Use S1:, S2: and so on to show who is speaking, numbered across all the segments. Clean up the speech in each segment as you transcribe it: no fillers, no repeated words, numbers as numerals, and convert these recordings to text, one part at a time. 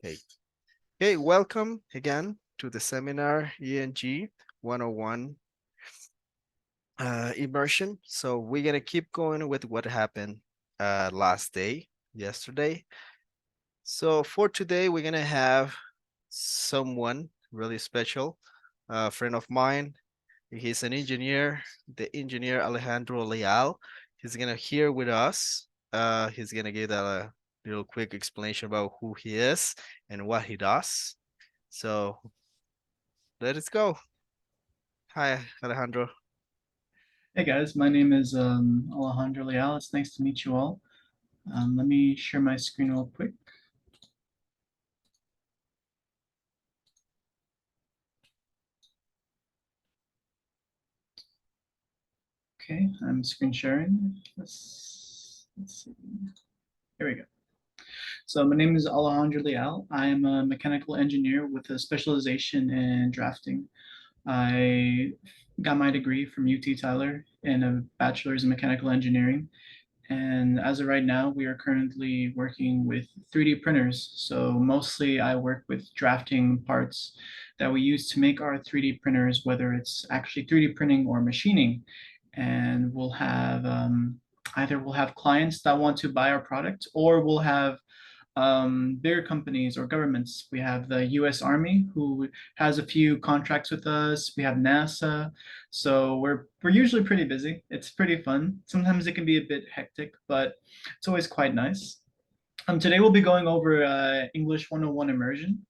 S1: Hey, hey, welcome again to the seminar ENG 101 immersion. So we're gonna keep going with what happened last day, yesterday. So for today, we're gonna have someone really special, a friend of mine. He's an engineer, the engineer Alejandro Leal. He's gonna here with us. He's gonna give a little quick explanation about who he is and what he does. So let us go. Hi, Alejandro.
S2: Hey guys, my name is Alejandro Leal. It's nice to meet you all. Let me share my screen real quick. Okay, I'm screen sharing. Let's see. Here we go. So my name is Alejandro Leal. I am a mechanical engineer with a specialization in drafting. I got my degree from UT Tyler in a bachelor's in mechanical engineering. And as of right now, we are currently working with 3D printers. So mostly I work with drafting parts that we use to make our 3D printers, whether it's actually 3D printing or machining. And we'll have either we'll have clients that want to buy our product, or we'll have bigger companies or governments. We have the US Army, who has a few contracts with us. We have NASA. So we're usually pretty busy. It's pretty fun. Sometimes it can be a bit hectic, but it's always quite nice. Today we'll be going over English 101 immersion.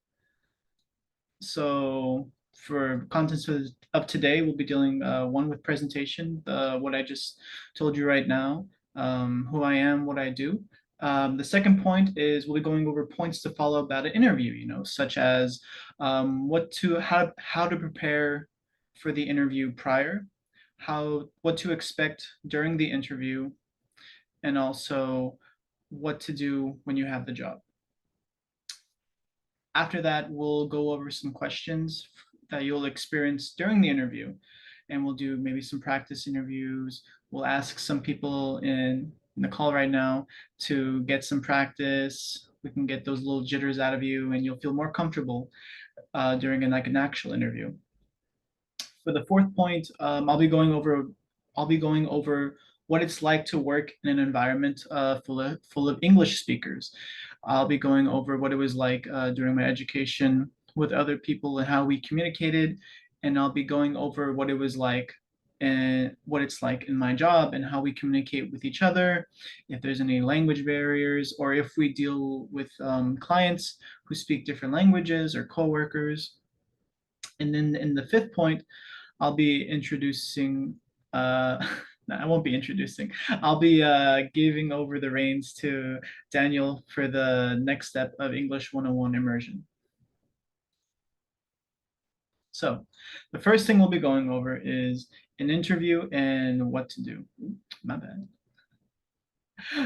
S2: So for contents of today, we'll be dealing one with presentation, what I just told you right now, who I am, what I do. The second point is we'll be going over points to follow about an interview, such as how to prepare for the interview prior, what to expect during the interview, and also what to do when you have the job. After that, we'll go over some questions that you'll experience during the interview, and we'll do maybe some practice interviews. We'll ask some people in the call right now to get some practice. We can get those little jitters out of you, and you'll feel more comfortable during an actual interview. For the fourth point, I'll be going over what it's like to work in an environment full of English speakers. I'll be going over what it was like during my education with other people and how we communicated, and I'll be going over what it was like and what it's like in my job and how we communicate with each other, if there's any language barriers, or if we deal with clients who speak different languages or coworkers. And then in the fifth point, I'll be introducing, no, I won't be introducing. I'll be giving over the reins to Daniel for the next step of English 101 immersion. So the first thing we'll be going over is an interview and what to do. My bad.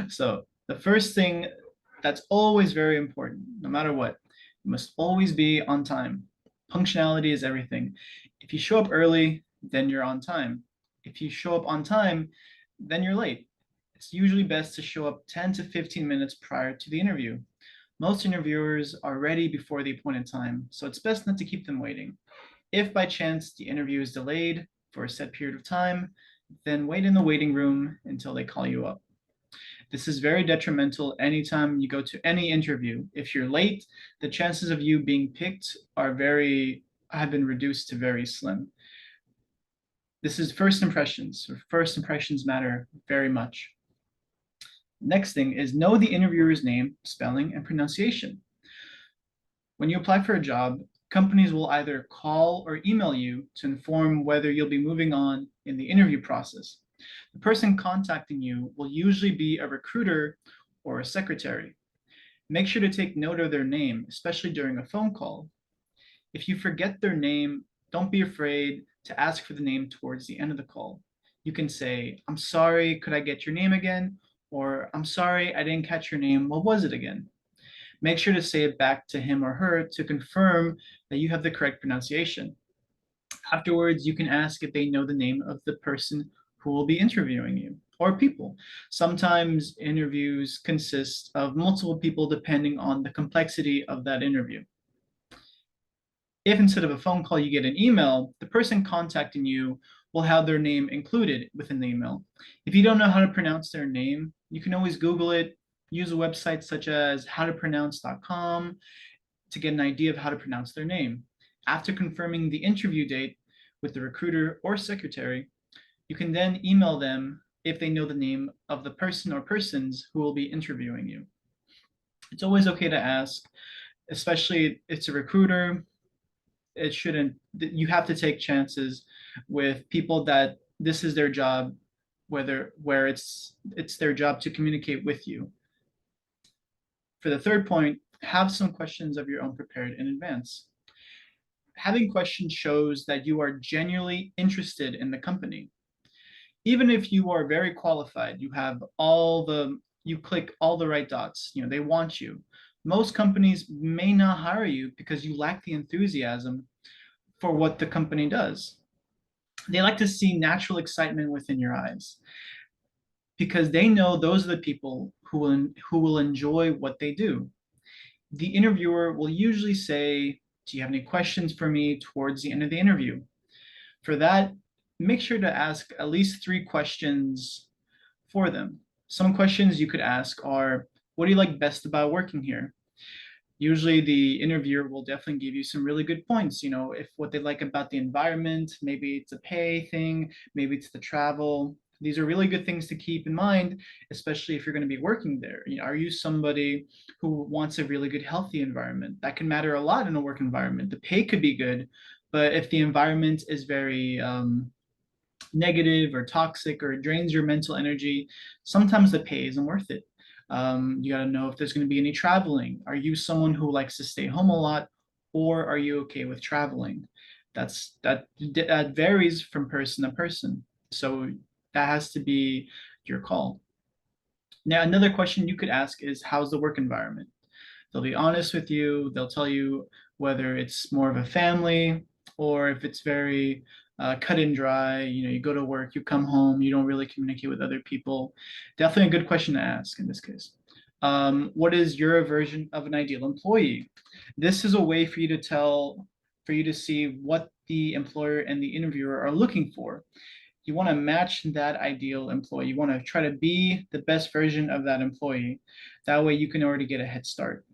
S2: So the first thing that's always very important, no matter what, you must always be on time. Punctuality is everything. If you show up early, then you're on time. If you show up on time, then you're late. It's usually best to show up 10 to 15 minutes prior to the interview. Most interviewers are ready before the appointed time, so it's best not to keep them waiting. If by chance the interview is delayed for a set period of time, then wait in the waiting room until they call you up. This is very detrimental anytime you go to any interview. If you're late, the chances of you being picked have been reduced to very slim. This is first impressions. First impressions matter very much. Next thing is know the interviewer's name, spelling, and pronunciation. When you apply for a job, companies will either call or email you to inform whether you'll be moving on in the interview process. The person contacting you will usually be a recruiter or a secretary. Make sure to take note of their name, especially during a phone call. If you forget their name, don't be afraid to ask for the name towards the end of the call. You can say, "I'm sorry, could I get your name again?" Or, "I'm sorry, I didn't catch your name. What was it again?" Make sure to say it back to him or her to confirm that you have the correct pronunciation. Afterwards, you can ask if they know the name of the person who will be interviewing you. or people. Sometimes interviews consist of multiple people depending on the complexity of that interview. If instead of a phone call you get an email, the person contacting you will have their name included within the email. If you don't know how to pronounce their name, you can always Google it, use a website such as howtopronounce.com to get an idea of how to pronounce their name. After confirming the interview date with the recruiter or secretary, you can then email them if they know the name of the person or persons who will be interviewing you. It's always okay to ask, especially if it's a recruiter. It shouldn't, you have to take chances with people that this is their job, where it's their job to communicate with you. For the third point, have some questions of your own prepared in advance. Having questions shows that you are genuinely interested in the company. Even if you are very qualified, you click all the right dots, they want you. Most companies may not hire you because you lack the enthusiasm for what the company does. They like to see natural excitement within your eyes because they know those are the people who will enjoy what they do. The interviewer will usually say, "Do you have any questions for me?" towards the end of the interview. For that, make sure to ask at least 3 questions for them. Some questions you could ask are, what do you like best about working here? Usually the interviewer will definitely give you some really good points, if what they like about the environment, maybe it's a pay thing, maybe it's the travel. These are really good things to keep in mind, especially if you're going to be working there. Are you somebody who wants a really good, healthy environment? That can matter a lot in a work environment. The pay could be good, but if the environment is very negative or toxic or it drains your mental energy, sometimes the pay isn't worth it. You got to know if there's going to be any traveling. Are you someone who likes to stay home a lot, or are you okay with traveling? That varies from person to person. So that has to be your call. Now, another question you could ask is, how's the work environment? They'll be honest with you. They'll tell you whether it's more of a family or if it's very cut and dry. You go to work, you come home, you don't really communicate with other people. Definitely a good question to ask in this case. What is your version of an ideal employee? This is a way for you to see what the employer and the interviewer are looking for. You want to match that ideal employee. You want to try to be the best version of that employee. That way you can already get a head start.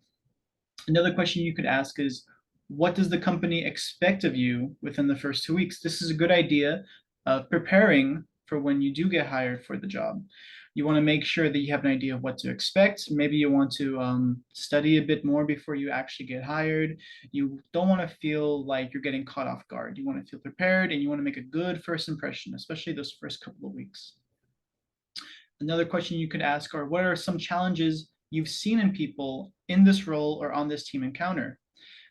S2: Another question you could ask is, what does the company expect of you within the first 2 weeks? This is a good idea of preparing for when you do get hired for the job. You want to make sure that you have an idea of what to expect. Maybe you want to study a bit more before you actually get hired. You don't want to feel like you're getting caught off guard. You want to feel prepared and you want to make a good first impression, especially those first couple of weeks. Another question you could ask are, what are some challenges you've seen in people in this role or on this team encounter?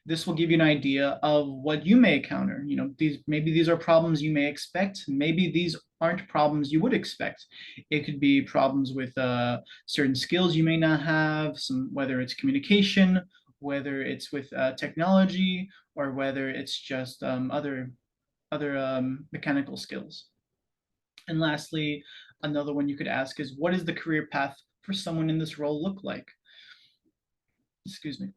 S2: This will give you an idea of what you may encounter. These are problems you may expect. Maybe these aren't problems you would expect. It could be problems with certain skills you may not have, whether it's communication, whether it's with technology, or whether it's just other mechanical skills. And lastly, another one you could ask is, what is the career path for someone in this role look like? Excuse me.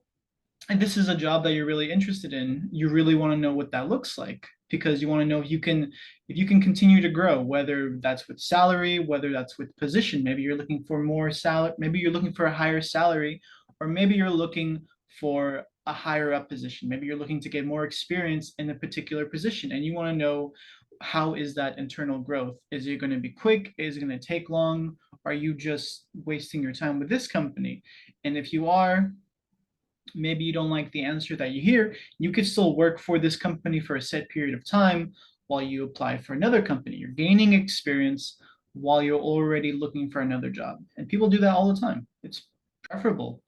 S2: And this is a job that you're really interested in. You really want to know what that looks like, because you want to know if you can continue to grow, whether that's with salary, whether that's with position. Maybe you're looking for more salary, maybe you're looking for a higher salary, or maybe you're looking for a higher up position. Maybe you're looking to get more experience in a particular position and you want to know, how is that internal growth? Is it going to be quick? Is it going to take long? Are you just wasting your time with this company? And if you are, maybe you don't like the answer that you hear, you could still work for this company for a set period of time while you apply for another company. You're gaining experience while you're already looking for another job. And people do that all the time. It's preferable.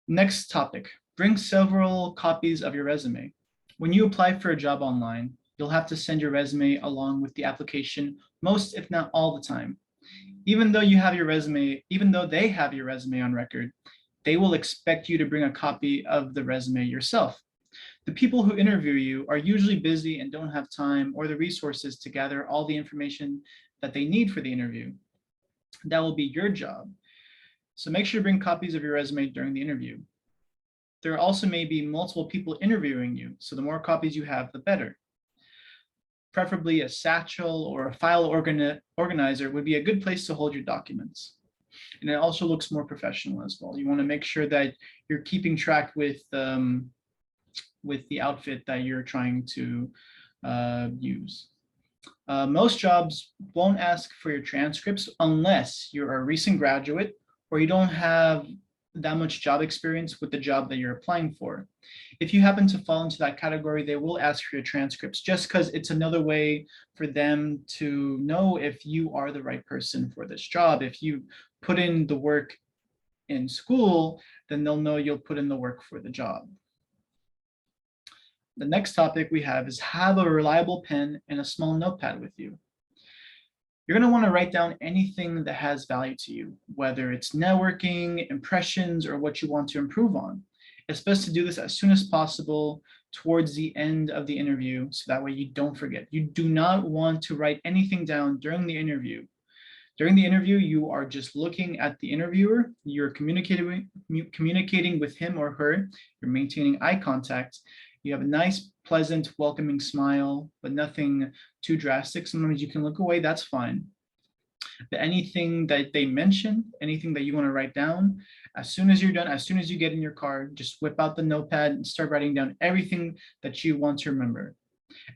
S2: Next topic, bring several copies of your resume. When you apply for a job online, you'll have to send your resume along with the application most, if not all the time. Even though they have your resume on record, they will expect you to bring a copy of the resume yourself. The people who interview you are usually busy and don't have time or the resources to gather all the information that they need for the interview. That will be your job. So make sure to bring copies of your resume during the interview. There also may be multiple people interviewing you, so the more copies you have, the better. Preferably a satchel or a file organizer would be a good place to hold your documents. And it also looks more professional as well. You want to make sure that you're keeping track with the outfit that you're trying to use. Most jobs won't ask for your transcripts unless you're a recent graduate or you don't have that much job experience with the job that you're applying for. If you happen to fall into that category, they will ask for your transcripts just because it's another way for them to know if you are the right person for this job. If you put in the work in school, then they'll know you'll put in the work for the job. The next topic we have is have a reliable pen and a small notepad with you. You're going to want to write down anything that has value to you, whether it's networking, impressions, or what you want to improve on. It's best to do this as soon as possible towards the end of the interview, so that way you don't forget. You do not want to write anything down during the interview. During the interview, you are just looking at the interviewer, you're communicating with him or her, you're maintaining eye contact, you have a nice, pleasant, welcoming smile, but nothing too drastic. Sometimes you can look away, that's fine. But anything that they mention, anything that you want to write down, as soon as you're done, as soon as you get in your car, just whip out the notepad and start writing down everything that you want to remember.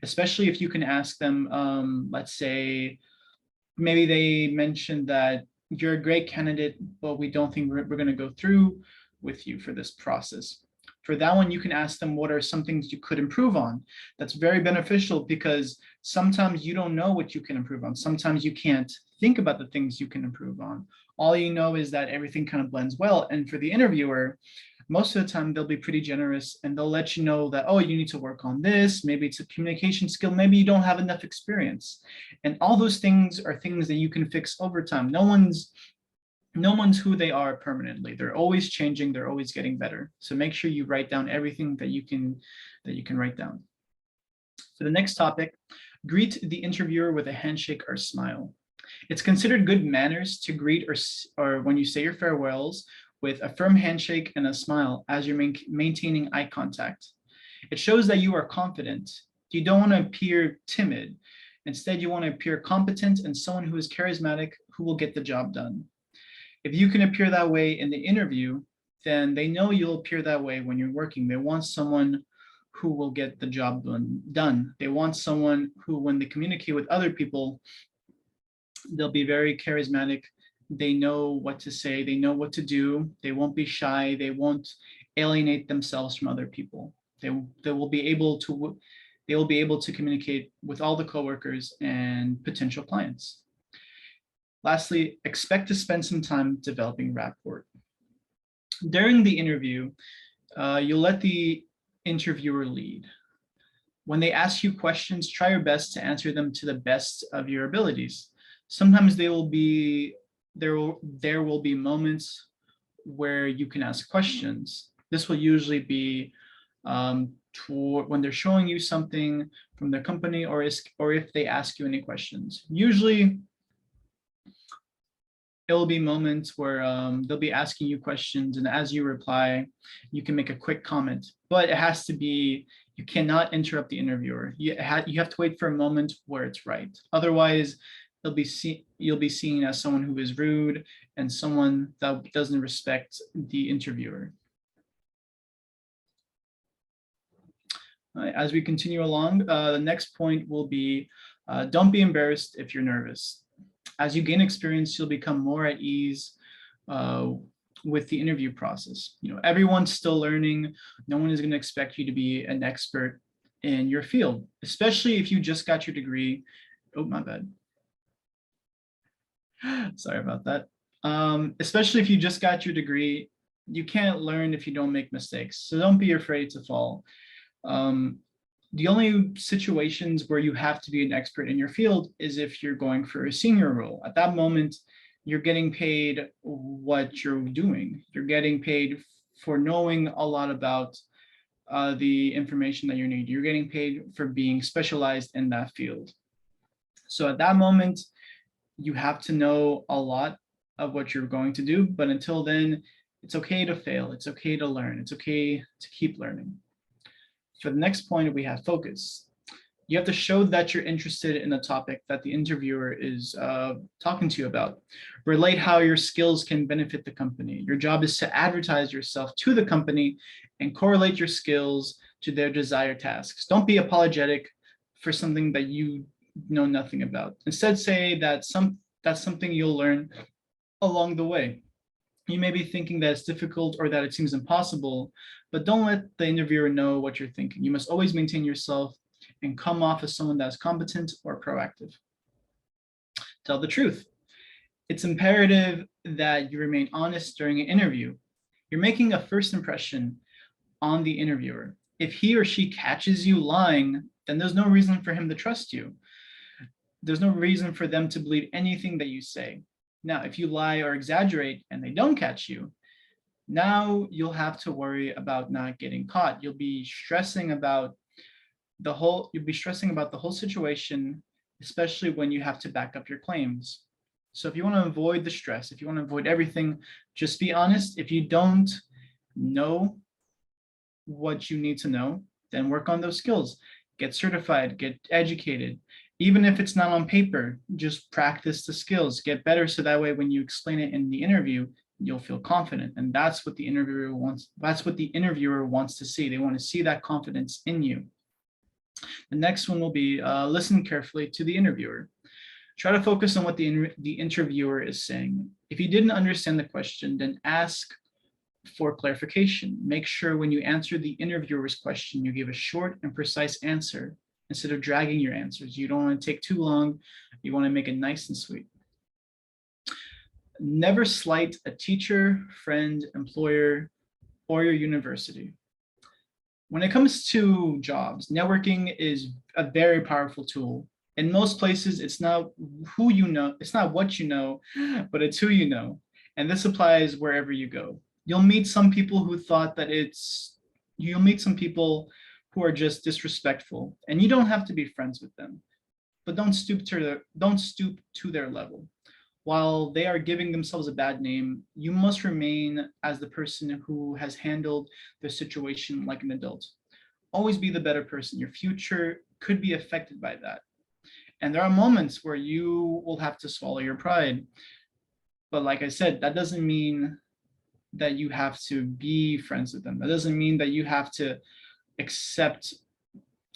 S2: Especially if you can ask them, let's say, maybe they mentioned that you're a great candidate, but we don't think we're going to go through with you for this process. For that one, you can ask them what are some things you could improve on. That's very beneficial because sometimes you don't know what you can improve on. Sometimes you can't think about the things you can improve on. All you know is that everything kind of blends well. And for the interviewer, most of the time they'll be pretty generous and they'll let you know that, oh, you need to work on this. Maybe it's a communication skill. Maybe you don't have enough experience. And all those things are things that you can fix over time. No one's who they are permanently. They're always changing. They're always getting better. So make sure you write down everything that you can write down. For the next topic, greet the interviewer with a handshake or smile. It's considered good manners to greet or when you say your farewells with a firm handshake and a smile as you're maintaining eye contact. It shows that you are confident. You don't want to appear timid. Instead, you want to appear competent and someone who is charismatic who will get the job done. If you can appear that way in the interview, then they know you'll appear that way when you're working. They want someone who will get the job done. They want someone who, when they communicate with other people, they'll be very charismatic. They know what to say. They know what to do. They won't be shy. They won't alienate themselves from other people. They will be able to communicate with all the coworkers and potential clients. Lastly, expect to spend some time developing rapport. During the interview, you'll let the interviewer lead. When they ask you questions, try your best to answer them to the best of your abilities. Sometimes there will be moments where you can ask questions. This will usually be when they're showing you something from their company or if they ask you any questions. Usually, it will be moments where they'll be asking you questions, and as you reply, you can make a quick comment. But it has to be, you cannot interrupt the interviewer. You have to wait for a moment where it's right. Otherwise, you'll be seen as someone who is rude and someone that doesn't respect the interviewer. As we continue along, the next point will be, don't be embarrassed if you're nervous. As you gain experience, you'll become more at ease with the interview process. Everyone's still learning. No one is going to expect you to be an expert in your field, especially if you just got your degree. Oh, my bad. Sorry about that. Especially if you just got your degree, you can't learn if you don't make mistakes. So don't be afraid to fall. The only situations where you have to be an expert in your field is if you're going for a senior role. At that moment, you're getting paid what you're doing. You're getting paid for knowing a lot about the information that you need. You're getting paid for being specialized in that field. So at that moment, You have to know a lot of what you're going to do, but until then, it's okay to fail. It's okay to learn. It's okay to keep learning. For the next point, we have focus. You have to show that you're interested in the topic that the interviewer is talking to you about. Relate how your skills can benefit the company. Your job is to advertise yourself to the company and correlate your skills to their desired tasks. Don't be apologetic for something that you know nothing about. Instead, say that that's something you'll learn along the way. You may be thinking that it's difficult or that it seems impossible, but don't let the interviewer know what you're thinking. You must always maintain yourself and come off as someone that's competent or proactive. Tell the truth. It's imperative that you remain honest during an interview. You're making a first impression on the interviewer. If he or she catches you lying, then there's no reason for him to trust you. There's no reason for them to believe anything that you say. Now, if you lie or exaggerate and they don't catch you, now you'll have to worry about not getting caught. You'll be stressing about the whole situation, especially when you have to back up your claims. So if you want to avoid the stress, if you want to avoid everything, just be honest. If you don't know what you need to know, then work on those skills. Get certified, get educated. Even if it's not on paper, just practice the skills, get better so that way when you explain it in the interview, you'll feel confident. And that's what the interviewer wants to see. They want to see that confidence in you. The next one will be listen carefully to the interviewer. Try to focus on what the interviewer is saying. If you didn't understand the question, then ask for clarification. Make sure when you answer the interviewer's question, you give a short and precise answer instead of dragging your answers. You don't want to take too long. You want to make it nice and sweet. Never slight a teacher, friend, employer, or your university. When it comes to jobs, networking is a very powerful tool. In most places, it's not who you know, it's not what you know, but it's who you know. And this applies wherever you go. You'll meet some people you'll meet some people who are just disrespectful, and you don't have to be friends with them, but don't stoop to their level. While they are giving themselves a bad name, you must remain as the person who has handled the situation like an adult. Always be the better person. Your future could be affected by that. And there are moments where you will have to swallow your pride. But like I said, that doesn't mean that you have to be friends with them. That doesn't mean that you have to accept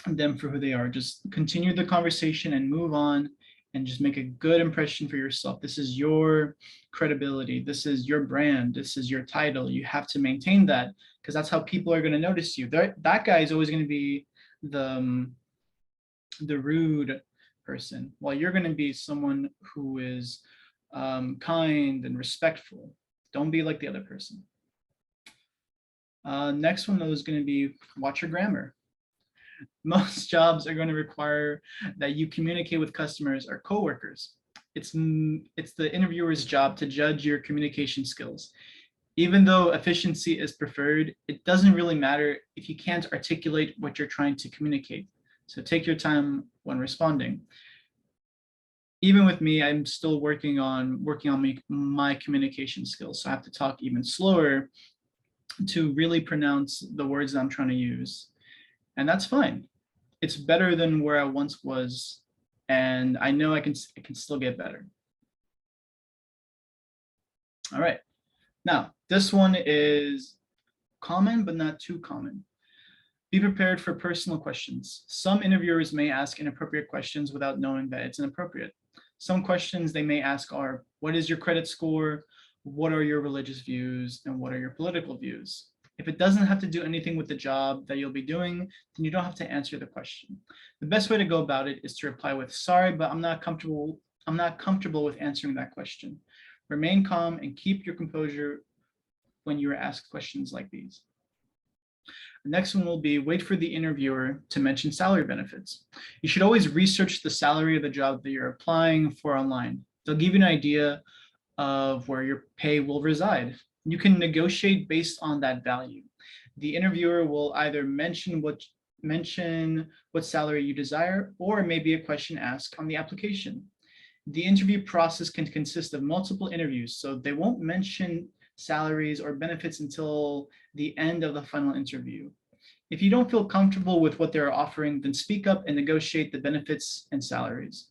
S2: them for who they are. Just continue the conversation and move on and just make a good impression for yourself. This is your credibility. This is your brand. This is your title. You have to maintain that because that's how people are going to notice you. That guy is always going to be the rude person, while you're going to be someone who is kind and respectful. Don't be like the other person. Next one though is going to be watch your grammar. Most jobs are going to require that you communicate with customers or coworkers. It's the interviewer's job to judge your communication skills. Even though efficiency is preferred, it doesn't really matter if you can't articulate what you're trying to communicate. So take your time when responding. Even with me, I'm still working on my communication skills. So I have to talk even slower to really pronounce the words that I'm trying to use. And that's fine. It's better than where I once was. And I know I can still get better. All right. Now, this one is common, but not too common. Be prepared for personal questions. Some interviewers may ask inappropriate questions without knowing that it's inappropriate. Some questions they may ask are, what is your credit score? What are your religious views? And what are your political views? If it doesn't have to do anything with the job that you'll be doing, then you don't have to answer the question. The best way to go about it is to reply with, sorry, but I'm not comfortable with answering that question. Remain calm and keep your composure when you are asked questions like these. The next one will be wait for the interviewer to mention salary benefits. You should always research the salary of the job that you're applying for online. They'll give you an idea of where your pay will reside. You can negotiate based on that value. The interviewer will either mention what salary you desire, or maybe a question asked on the application. The interview process can consist of multiple interviews, so they won't mention salaries or benefits until the end of the final interview. If you don't feel comfortable with what they're offering, then speak up and negotiate the benefits and salaries.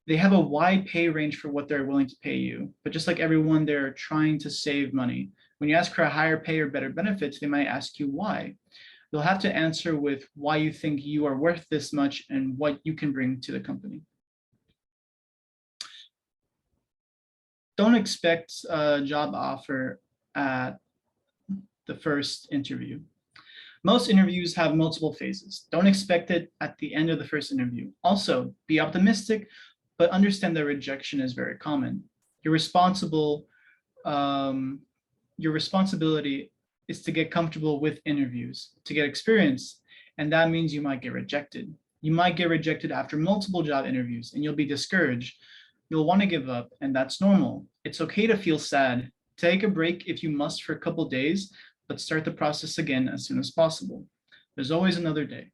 S2: They have a wide pay range for what they're willing to pay you, but just like everyone, they're trying to save money. When you ask for a higher pay or better benefits, they might ask you why. You'll have to answer with why you think you are worth this much and what you can bring to the company. Don't expect a job offer at the first interview. Most interviews have multiple phases. Don't expect it at the end of the first interview. Also, be optimistic, but understand that rejection is very common. Your responsibility is to get comfortable with interviews, to get experience, and that means you might get rejected. You might get rejected after multiple job interviews, and you'll be discouraged. You'll want to give up, and that's normal. It's okay to feel sad. Take a break if you must for a couple days, but start the process again as soon as possible. There's always another day.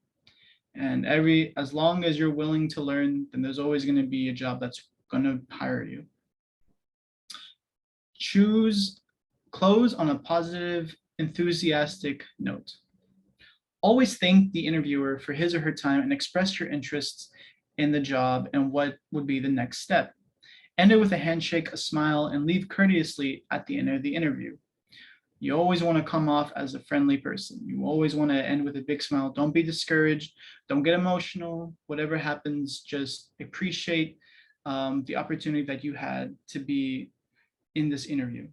S2: And as long as you're willing to learn, then there's always going to be a job that's going to hire you. Close on a positive, enthusiastic note. Always thank the interviewer for his or her time and express your interests in the job and what would be the next step. End it with a handshake, a smile, and leave courteously at the end of the interview. You always want to come off as a friendly person. You always want to end with a big smile. Don't be discouraged. Don't get emotional. Whatever happens, just appreciate the opportunity that you had to be in this interview.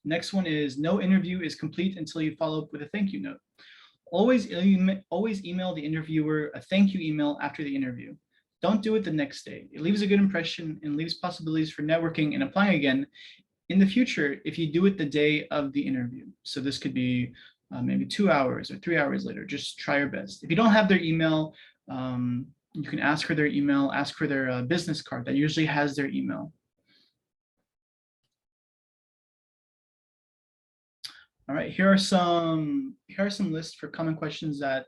S2: Next one is no interview is complete until you follow up with a thank you note. Always email the interviewer a thank you email after the interview. Don't do it the next day. It leaves a good impression and leaves possibilities for networking and applying again in the future if you do it the day of the interview. So this could be maybe 2 hours or 3 hours later. Just try your best. If you don't have their email, you can ask for their email, ask for their business card that usually has their email. All right, here are some lists for common questions that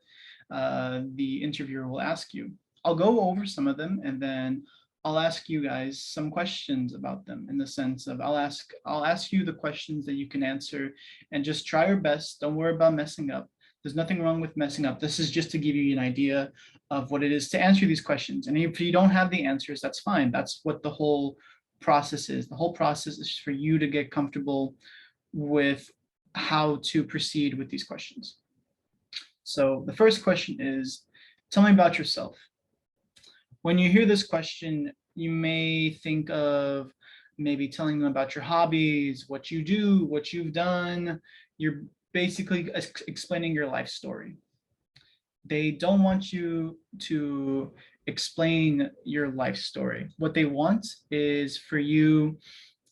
S2: the interviewer will ask you. I'll go over some of them and then I'll ask you guys some questions about them in the sense of I'll ask you the questions that you can answer and just try your best. Don't worry about messing up. There's nothing wrong with messing up. This is just to give you an idea of what it is to answer these questions. And if you don't have the answers, that's fine. That's what the whole process is. The whole process is for you to get comfortable with how to proceed with these questions. So the first question is, tell me about yourself. When you hear this question, you may think of maybe telling them about your hobbies, what you do, what you've done. You're basically explaining your life story. They don't want you to explain your life story. What they want is for you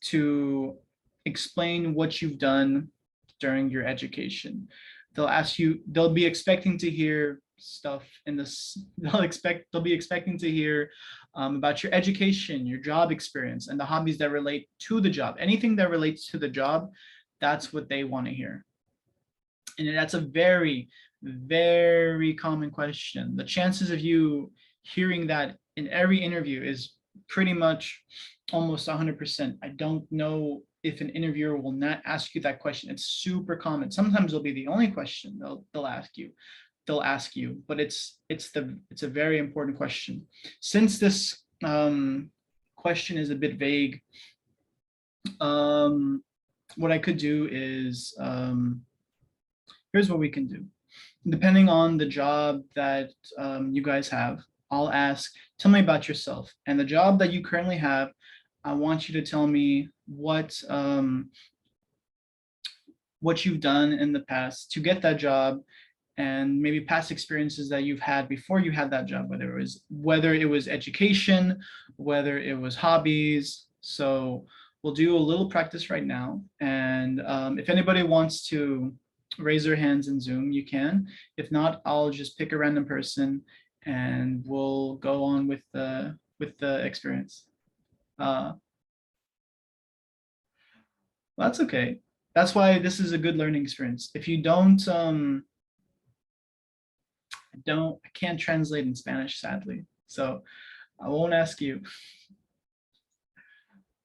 S2: to explain what you've done during your education. They'll be expecting to hear stuff in this, they'll be expecting to hear about your education, your job experience, and the hobbies that relate to the job. Anything that relates to the job, that's what they want to hear. And that's a very, very common question. The chances of you hearing that in every interview is pretty much almost 100%. I don't know if an interviewer will not ask you that question. It's super common. Sometimes it'll be the only question they'll ask you. But it's a very important question. Since this question is a bit vague, what I could do is here's what we can do. Depending on the job that you guys have, I'll ask, tell me about yourself. And the job that you currently have, I want you to tell me what you've done in the past to get that job, and maybe past experiences that you've had before you had that job, whether it was education, whether it was hobbies. So we'll do a little practice right now. And if anybody wants to raise their hands in Zoom, you can. If not, I'll just pick a random person and we'll go on with the experience. That's okay. That's why this is a good learning experience. If you don't, I can't translate in Spanish, sadly. So I won't ask you.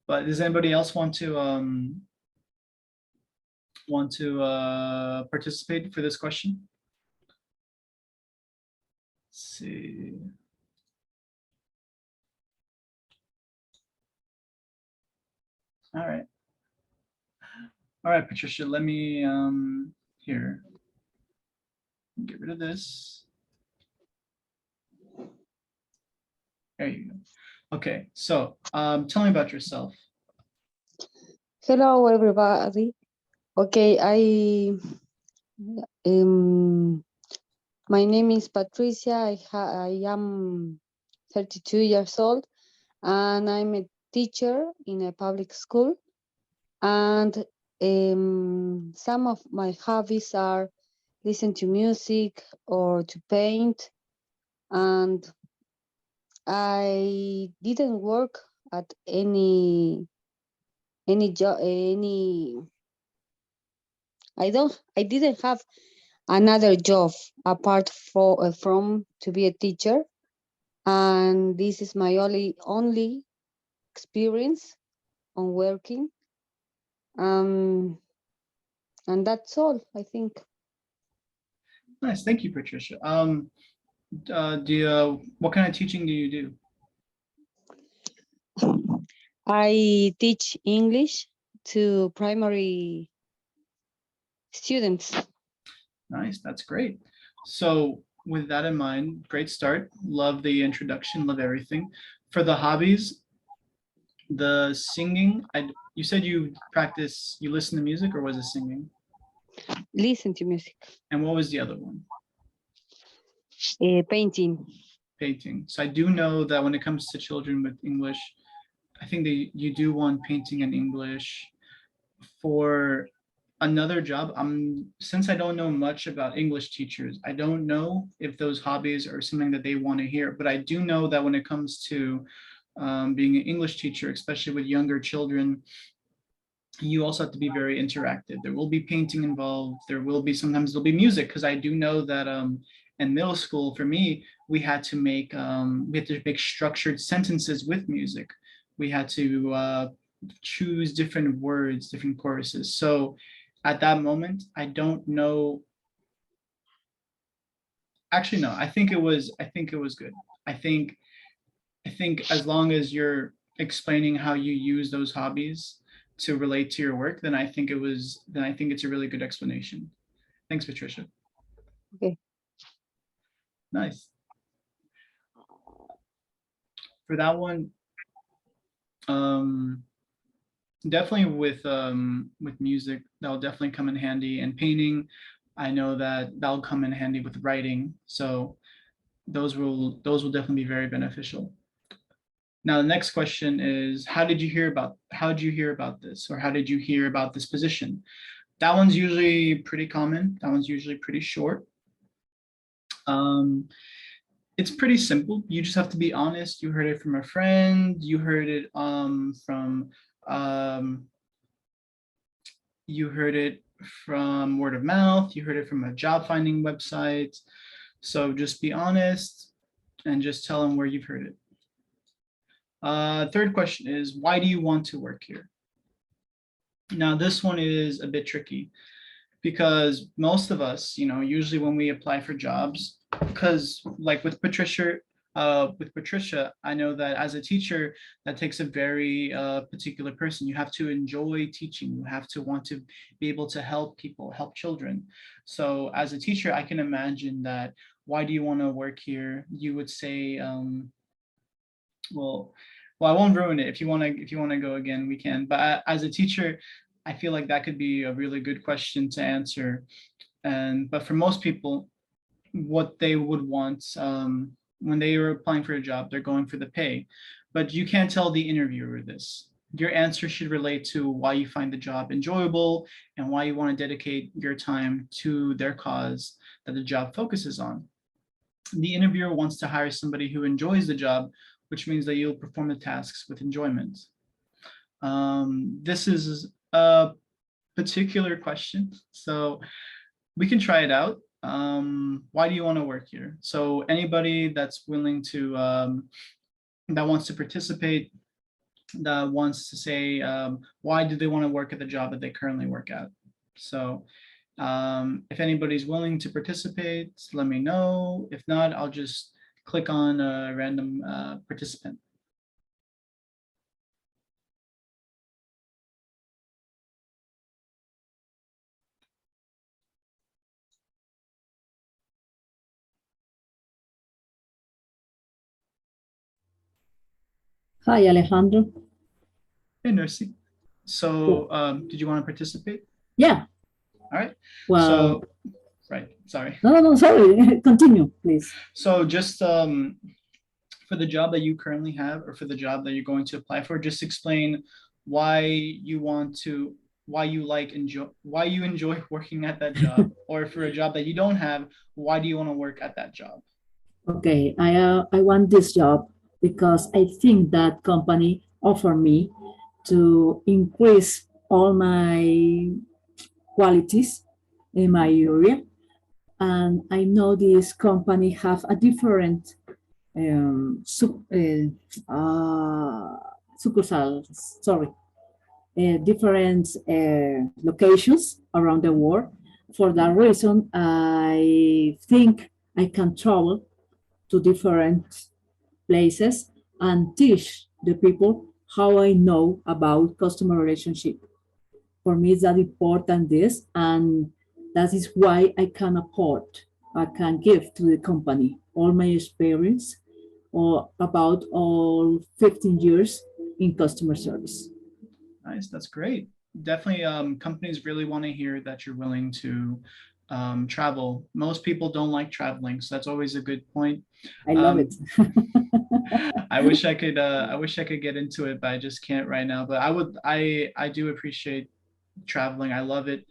S2: But does anybody else want to participate for this question? Let's see. All right. All right, Patricia, let me here. Get rid of this. There you go. Okay, so tell me about yourself.
S3: Hello, everybody. Okay, my name is Patricia. I am 32 years old, and I'm a teacher in a public school. And some of my hobbies are listen to music or to paint. And I didn't work at any job I didn't have another job apart from to be a teacher, and this is my only experience on working, um and that's all, I think.
S2: Nice, thank you, Patricia. What kind of teaching do you do?
S3: I teach English to primary students.
S2: Nice, that's great. So with that in mind, great start. Love the introduction, love everything. For the hobbies, the singing, you said you listen to music, or was it singing?
S3: Listen to music.
S2: And what was the other one?
S3: Painting.
S2: Painting. So I do know that when it comes to children with English, I think you do want painting in English. For another job, since I don't know much about English teachers, I don't know if those hobbies are something that they want to hear, but I do know that when it comes to being an English teacher, especially with younger children, you also have to be very interactive. There will be painting involved. Sometimes there'll be music, because I do know that in middle school, for me, we had to make structured sentences with music. We had to choose different words, different choruses. So at that moment, I don't know. Actually, no, I think it was good. I think as long as you're explaining how you use those hobbies to relate to your work, then I think it's a really good explanation. Thanks, Patricia.
S3: Okay.
S2: Nice. For that one, definitely with music, that'll definitely come in handy. And painting, I know that'll come in handy with writing. So those will definitely be very beneficial. Now, the next question is, how did you hear about this, or how did you hear about this position? That one's usually pretty common. That one's usually pretty short. It's pretty simple. You just have to be honest. You heard it from a friend. You heard it from word of mouth. You heard it from a job finding website. So just be honest and just tell them where you've heard it. Third question is, why do you want to work here? Now, this one is a bit tricky, because most of us, usually when we apply for jobs, because like with Patricia, I know that as a teacher, that takes a very particular person. You have to enjoy teaching. You have to want to be able to help people, help children. So as a teacher, I can imagine that, why do you want to work here? You would say, well, I won't ruin it. If you want to go again, we can. But as a teacher, I feel like that could be a really good question to answer. But for most people, what they would want when they are applying for a job, they're going for the pay. But you can't tell the interviewer this. Your answer should relate to why you find the job enjoyable and why you want to dedicate your time to their cause that the job focuses on. The interviewer wants to hire somebody who enjoys the job, which means that you'll perform the tasks with enjoyment. This is a particular question, so we can try it out. Why do you want to work here? So anybody that's willing to, that wants to participate, that wants to say why do they want to work at the job that they currently work at. So if anybody's willing to participate, let me know. If not, I'll just click on a random participant.
S4: Hi, Alejandro.
S2: Hey, Nursey. So did you want to participate?
S4: Yeah.
S2: All right.
S4: Well,
S2: So, right. Sorry.
S4: no, sorry. Continue, please.
S2: So just for the job that you currently have, or for the job that you're going to apply for, just explain why you enjoy working at that job, or for a job that you don't have, why do you want to work at that job?
S4: Okay, I want this job because I think that company offer me to increase all my qualities in my area, and I know this company have a different succursals, sorry, different locations around the world. For that reason, I think I can travel to different places and teach the people how I know about customer relationship. For me, it's that important this, and that is why I can give to the company all my experience or about all 15 years in customer service.
S2: Nice, that's great. Definitely, companies really want to hear that you're willing to travel. Most people don't like traveling, so that's always a good point.
S4: I love it.
S2: I wish I could get into it, but I just can't right now. But I do appreciate traveling. I love it.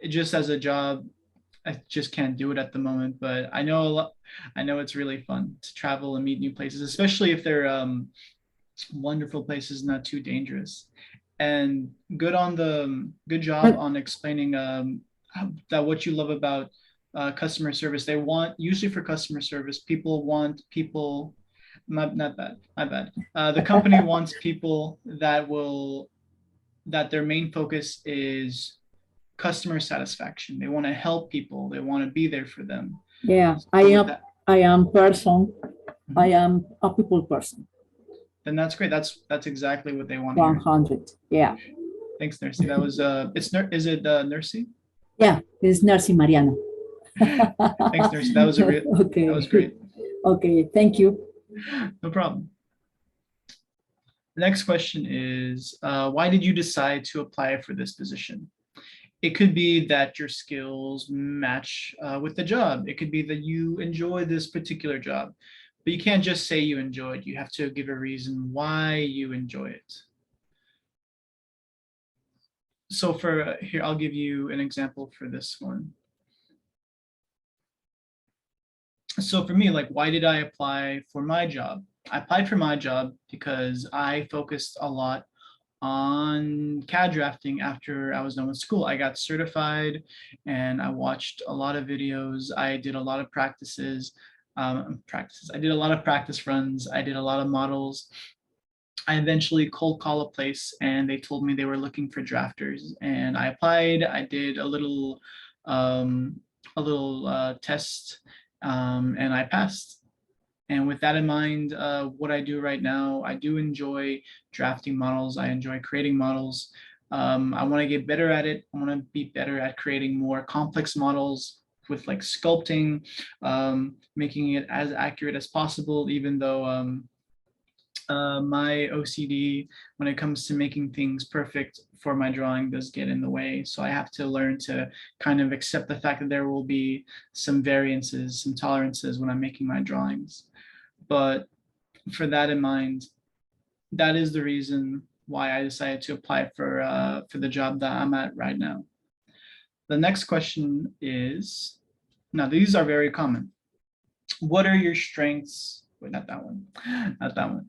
S2: Just as a job, I just can't do it at the moment. But I know it's really fun to travel and meet new places, especially if they're wonderful places, not too dangerous. And good job on explaining that what you love about customer service. They want, usually for customer service, people want people. Not bad, my bad. The company wants people that their main focus is customer satisfaction. They want to help people. They want to be there for them.
S4: Yeah,
S2: So I
S4: am a people person.
S2: Then that's great. That's exactly what they want to hear.
S4: 100. Yeah.
S2: Thanks, Nursey. That was is it Nursey?
S4: Yeah, it's Nursey Mariana.
S2: Thanks, Nursey. That was
S4: okay.
S2: That was great.
S4: Okay, thank you.
S2: No problem. The next question is, why did you decide to apply for this position? It could be that your skills match with the job. It could be that you enjoy this particular job, but you can't just say you enjoy it. You have to give a reason why you enjoy it. So for here, I'll give you an example for this one. So for me, like, why did I apply for my job? I applied for my job because I focused a lot on CAD drafting after I was done with school. I got certified and I watched a lot of videos. I did a lot of practices. I did a lot of practice runs. I did a lot of models. I eventually cold call a place and they told me they were looking for drafters, and I applied. I did a little test and I passed. And with that in mind, what I do right now, I do enjoy drafting models. I enjoy creating models. I want to get better at it. I want to be better at creating more complex models with like sculpting, making it as accurate as possible, even though my OCD when it comes to making things perfect for my drawing does get in the way. So I have to learn to kind of accept the fact that there will be some variances, some tolerances when I'm making my drawings. But for that in mind, that is the reason why I decided to apply for the job that I'm at right now. The next question is, now these are very common. What are your strengths? Wait, not that one, not that one.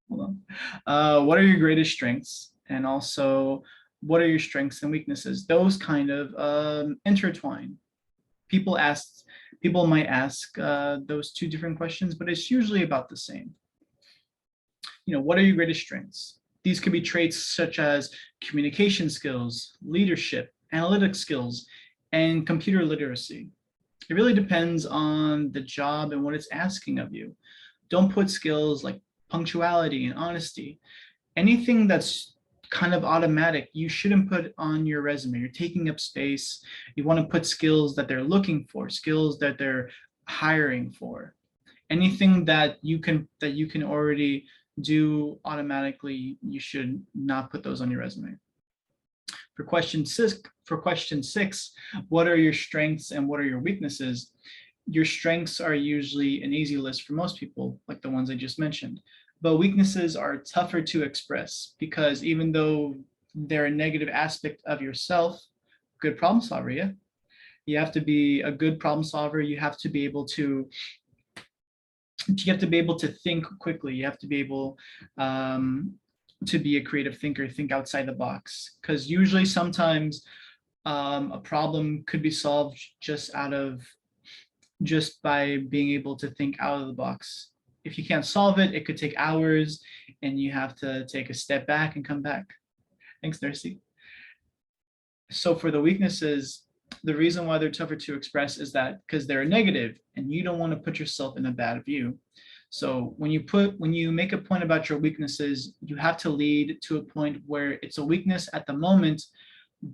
S2: Hold on. What are your greatest strengths? And also, what are your strengths and weaknesses? Those kind of intertwine. People might ask those two different questions, but it's usually about the same. What are your greatest strengths? These could be traits such as communication skills, leadership, analytic skills, and computer literacy. It really depends on the job and what it's asking of you. Don't put skills like punctuality and honesty. Anything that's kind of automatic, you shouldn't put on your resume. You're taking up space. You want to put skills that they're looking for, skills that they're hiring for. Anything that you can already do automatically, you should not put those on your resume. For question six, what are your strengths and what are your weaknesses? Your strengths are usually an easy list for most people, like the ones I just mentioned. But weaknesses are tougher to express because even though they're a negative aspect of yourself, good problem solver, yeah. You have to be a good problem solver. You have to be able to think quickly. You have to be able to be a creative thinker, think outside the box. Because usually sometimes a problem could be solved just by being able to think out of the box. If you can't solve it, it could take hours and you have to take a step back and come back. Thanks, Darcy. So for the weaknesses, the reason why they're tougher to express is that because they're negative and you don't want to put yourself in a bad view. So when you make a point about your weaknesses, you have to lead to a point where it's a weakness at the moment,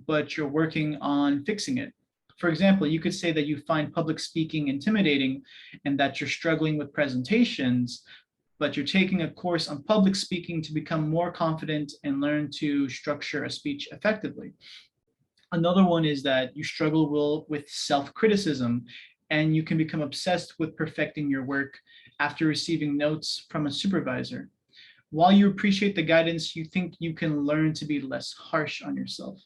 S2: but you're working on fixing it. For example, you could say that you find public speaking intimidating and that you're struggling with presentations, but you're taking a course on public speaking to become more confident and learn to structure a speech effectively. Another one is that you struggle with self-criticism and you can become obsessed with perfecting your work after receiving notes from a supervisor. While you appreciate the guidance, you think you can learn to be less harsh on yourself.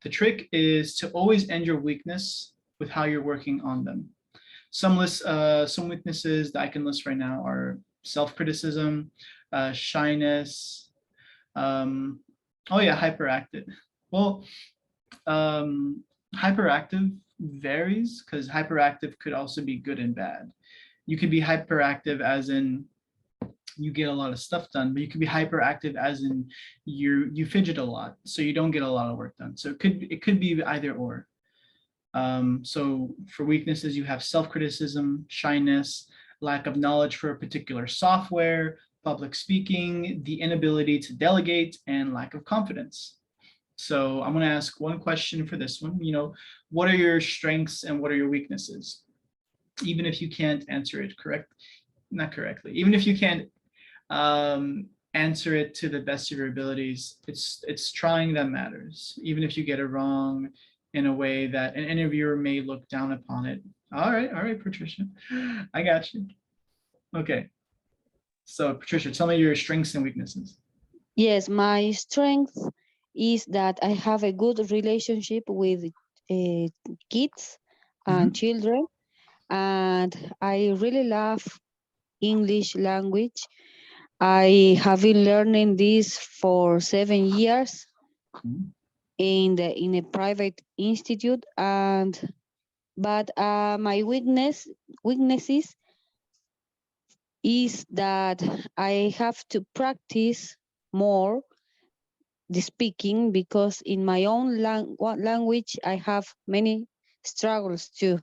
S2: The trick is to always end your weakness with how you're working on them. Some weaknesses that I can list right now are self-criticism, shyness, hyperactive. Well, hyperactive varies because hyperactive could also be good and bad. You could be hyperactive as in you get a lot of stuff done, but you could be hyperactive as in you fidget a lot, so you don't get a lot of work done. So it could be either or. So for weaknesses, you have self-criticism, shyness, lack of knowledge for a particular software, public speaking, the inability to delegate, and lack of confidence. So I'm going to ask one question for this one. What are your strengths and what are your weaknesses? Even if you can't answer it not correctly, even if you can't answer it to the best of your abilities, it's trying that matters. Even if you get it wrong in a way that an interviewer may look down upon it. All right, Patricia, I got you. Okay. So Patricia, tell me your strengths and weaknesses.
S3: Yes, my strength is that I have a good relationship with kids and children, and I really love English language. I have been learning this for 7 years in a private institute, but my weaknesses is that I have to practice more the speaking because in my own language I have many struggles too.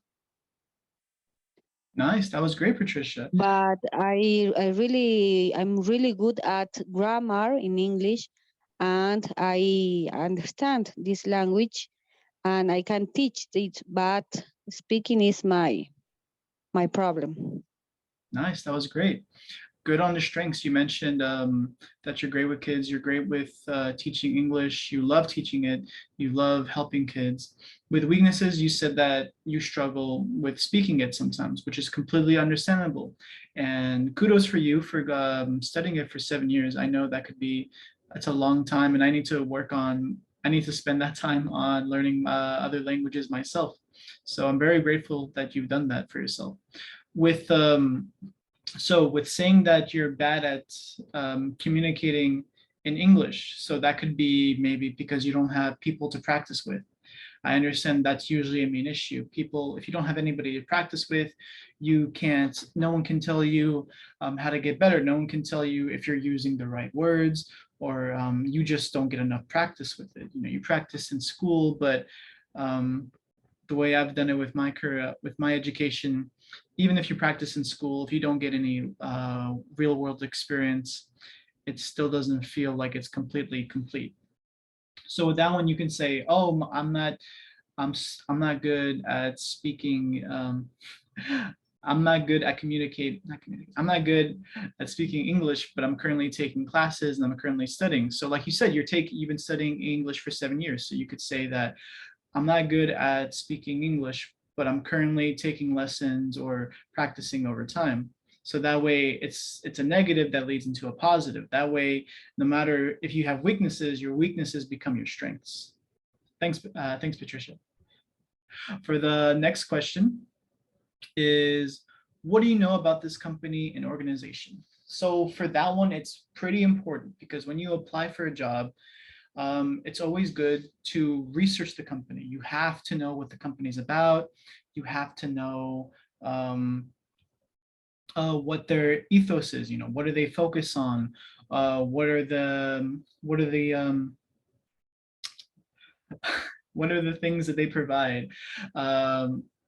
S2: Nice, that was great, Patricia.
S3: But I'm really good at grammar in English, and I understand this language, and I can teach it. But speaking is my problem.
S2: Nice, that was great. Good on the strengths. You mentioned that you're great with kids, you're great with teaching English, you love teaching it, you love helping kids. With weaknesses, you said that you struggle with speaking it sometimes, which is completely understandable. And kudos for you for studying it for 7 years. I know that's a long time, and I need to spend that time on learning other languages myself. So I'm very grateful that you've done that for yourself. So with saying that you're bad at communicating in English. So that could be maybe because you don't have people to practice with. I understand that's usually a main issue. People, if you don't have anybody to practice with, you can't, no one can tell you how to get better. No one can tell you if you're using the right words, or you just don't get enough practice with it. You know, you practice in school, but the way I've done it with my career, with my education, even if you practice in school, if you don't get any real world experience, it still doesn't feel like it's completely complete. So with that one, you can say, "Oh, I'm not good at speaking. I'm not good at I'm not good at speaking English, but I'm currently taking classes and I'm currently studying." So, like you said, you've been studying English for 7 years. So you could say that I'm not good at speaking English, but I'm currently taking lessons or practicing over time. So that way it's a negative that leads into a positive. That way, no matter if you have weaknesses, your weaknesses become your strengths. Thanks, Patricia. For the next question is, what do you know about this company and organization? So for that one, it's pretty important because when you apply for a job, it's always good to research the company. You have to know what the company's about. You have to know what their ethos is. You know, what do they focus on? What are the what are the things that they provide?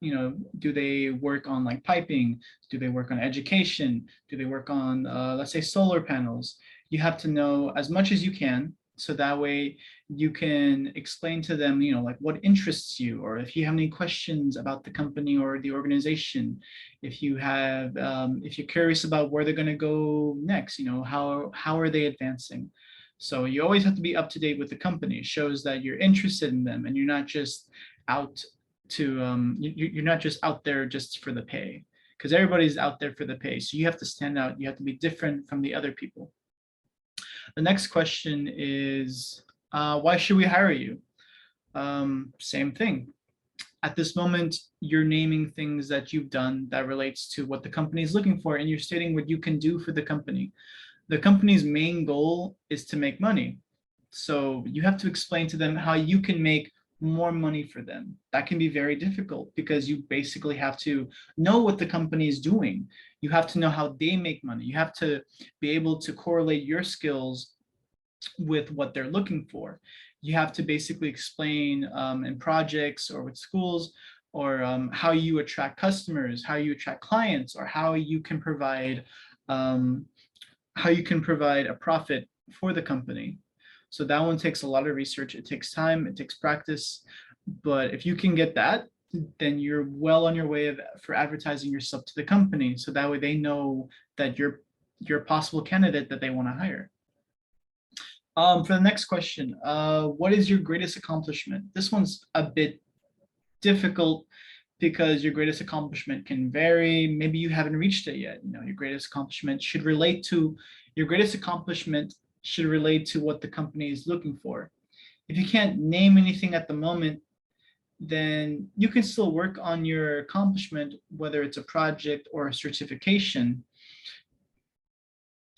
S2: You know, do they work on like piping? Do they work on education? Do they work on, let's say, solar panels? You have to know as much as you can, so that way you can explain to them, you know, like what interests you, or if you have any questions about the company or the organization, if you have, if you're curious about where they're going to go next, you know, how are they advancing? So you always have to be up to date with the company. It shows that you're interested in them and you're not just out to, you're not just out there just for the pay, because everybody's out there for the pay. So you have to stand out. You have to be different from the other people. The next question is, why should we hire you? Same thing. At this moment, you're naming things that you've done that relates to what the company is looking for, and you're stating what you can do for the company. The company's main goal is to make money. So you have to explain to them how you can make more money for them. That can be very difficult because you basically have to know what the company is doing. You have to know how they make money. You have to be able to correlate your skills with what they're looking for. You have to basically explain in projects or with schools, or how you attract customers, how you attract clients, or how you can provide a profit for the company. So that one takes a lot of research. It takes time, it takes practice. But if you can get that, then you're well on your way for advertising yourself to the company. So that way they know that you're a possible candidate that they want to hire. For the next question, what is your greatest accomplishment? This one's a bit difficult because your greatest accomplishment can vary. Maybe you haven't reached it yet. You know, your greatest accomplishment should relate to what the company is looking for. If you can't name anything at the moment, then you can still work on your accomplishment, whether it's a project or a certification,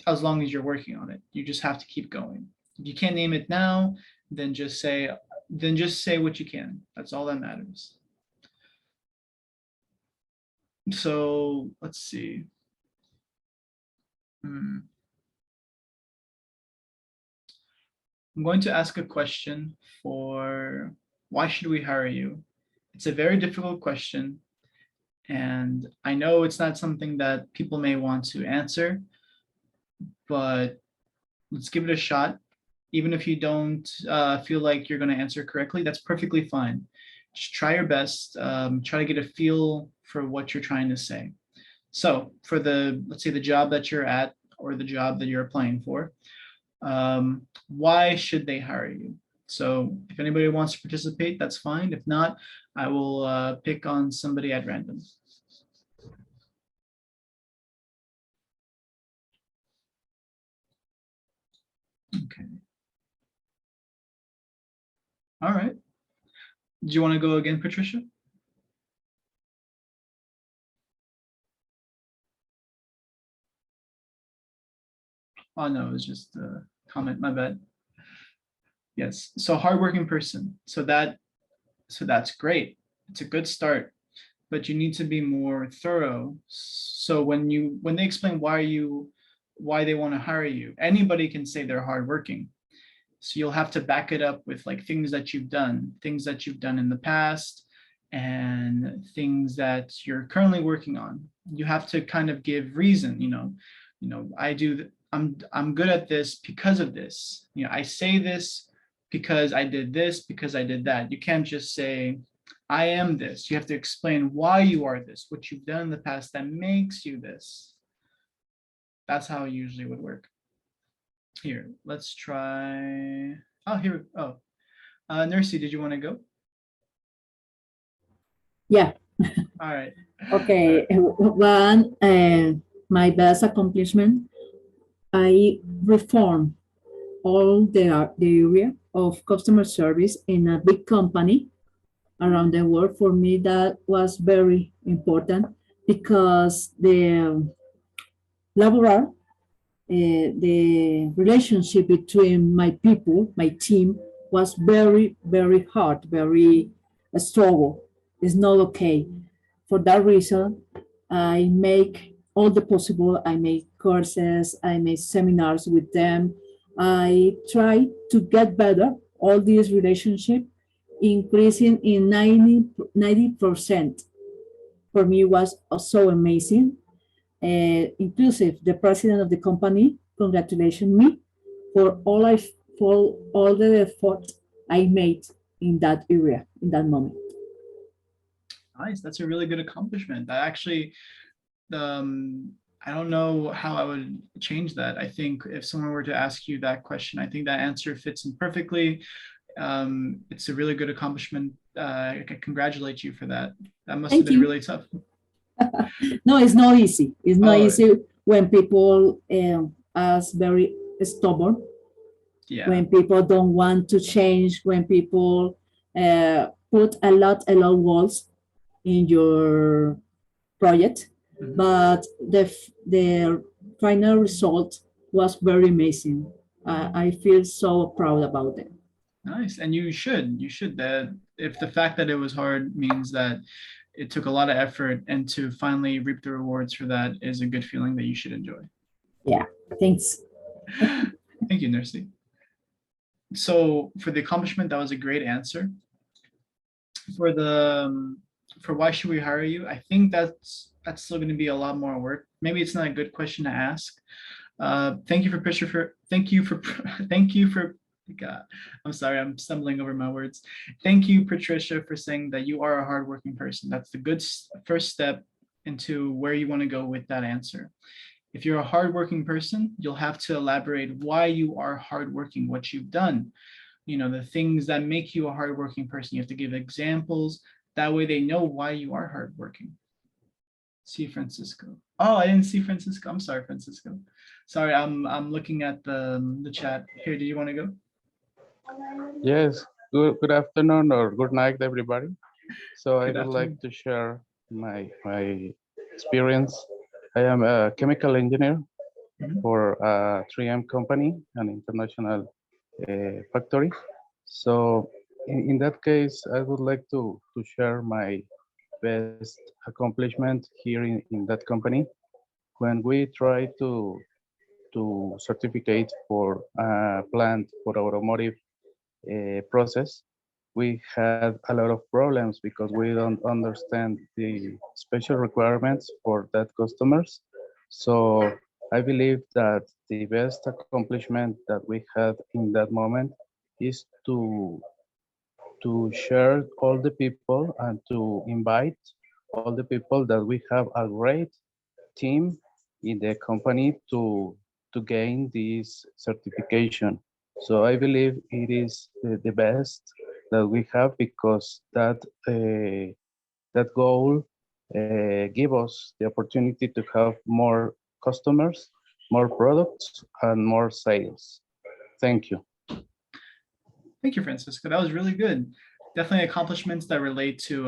S2: as long as you're working on it. You just have to keep going. If you can't name it now, then just say what you can. That's all that matters. So let's see. I'm going to ask a question for why should we hire you? It's a very difficult question. And I know it's not something that people may want to answer, but let's give it a shot. Even if you don't feel like you're going to answer correctly, that's perfectly fine. Just try your best. Try to get a feel for what you're trying to say. So for let's say the job that you're at or the job that you're applying for, why should they hire you? So if anybody wants to participate, that's fine. If not, I will pick on somebody at random. Okay. All right. Do you want to go again, Patricia? Oh no, it's just comment, my bad. Yes, so hardworking person. So that's great. It's a good start, but you need to be more thorough. So when they explain why they want to hire you, anybody can say they're hardworking. So you'll have to back it up with like things that you've done in the past, and things that you're currently working on. You have to kind of give reason, I'm good at this because of this. I say this because I did this, because I did that. You can't just say, I am this. You have to explain why you are this, what you've done in the past that makes you this. That's how it usually would work. Here, let's try. Oh, here. Oh, Nursey, did you want to go?
S4: Yeah.
S2: All right.
S4: Okay. One, my best accomplishment, I reformed all the area of customer service in a big company around the world. For me, that was very important because the laboral, the relationship between my people, my team, was very, very hard, very struggle. It's not okay. For that reason, I make all the possible. I make courses, I make seminars with them. I try to get better all these relationship, increasing in 90%. For me was so amazing. Inclusive the president of the company congratulated me for all the effort I made in that area in that moment.
S2: Nice. That's a really good accomplishment. That actually, I don't know how I would change that. I think if someone were to ask you that question, I think that answer fits in perfectly. It's a really good accomplishment. I congratulate you for that. That must have been really tough.
S4: No, it's not easy. It's not
S2: Oh,
S4: easy when people are very stubborn.
S2: yeah.
S4: When people don't want to change. When people put a lot of walls in your project,
S2: Mhm.
S4: but the final result was very amazing. I feel so proud about it.
S2: Nice. And you should. That if the fact that it was hard means that it took a lot of effort, and to finally reap the rewards for that is a good feeling that you should enjoy.
S4: Yeah, thanks.
S2: Thank you, Nursey. So for the accomplishment, that was a great answer. For why should we hire you? I think that's still going to be a lot more work. Maybe it's not a good question to ask. Thank you for God, I'm sorry, I'm stumbling over my words. Thank you, Patricia, for saying that you are a hardworking person. That's the good first step into where you want to go with that answer. If you're a hardworking person, you'll have to elaborate why you are hardworking, what you've done, the things that make you a hardworking person. You have to give examples. That way they know why you are hardworking. See Francisco. Oh, I didn't see Francisco. I'm sorry, Francisco. Sorry, I'm looking at the chat here. Do you want to go?
S5: Yes, good afternoon or good night, everybody. So I would like to share my experience. I am a chemical engineer for a 3M company, an international factory. So in that case, I would like to share my best accomplishment here in that company. When we try to certificate for a plant for automotive process, we had a lot of problems because we don't understand the special requirements for that customers. So I believe that the best accomplishment that we had in that moment is to share all the people and to invite all the people that we have a great team in the company to gain this certification. So I believe it is the best that we have because that goal give us the opportunity to have more customers, more products, and more sales. Thank you.
S2: Thank you, Francisco. That was really good. definitely accomplishments that relate to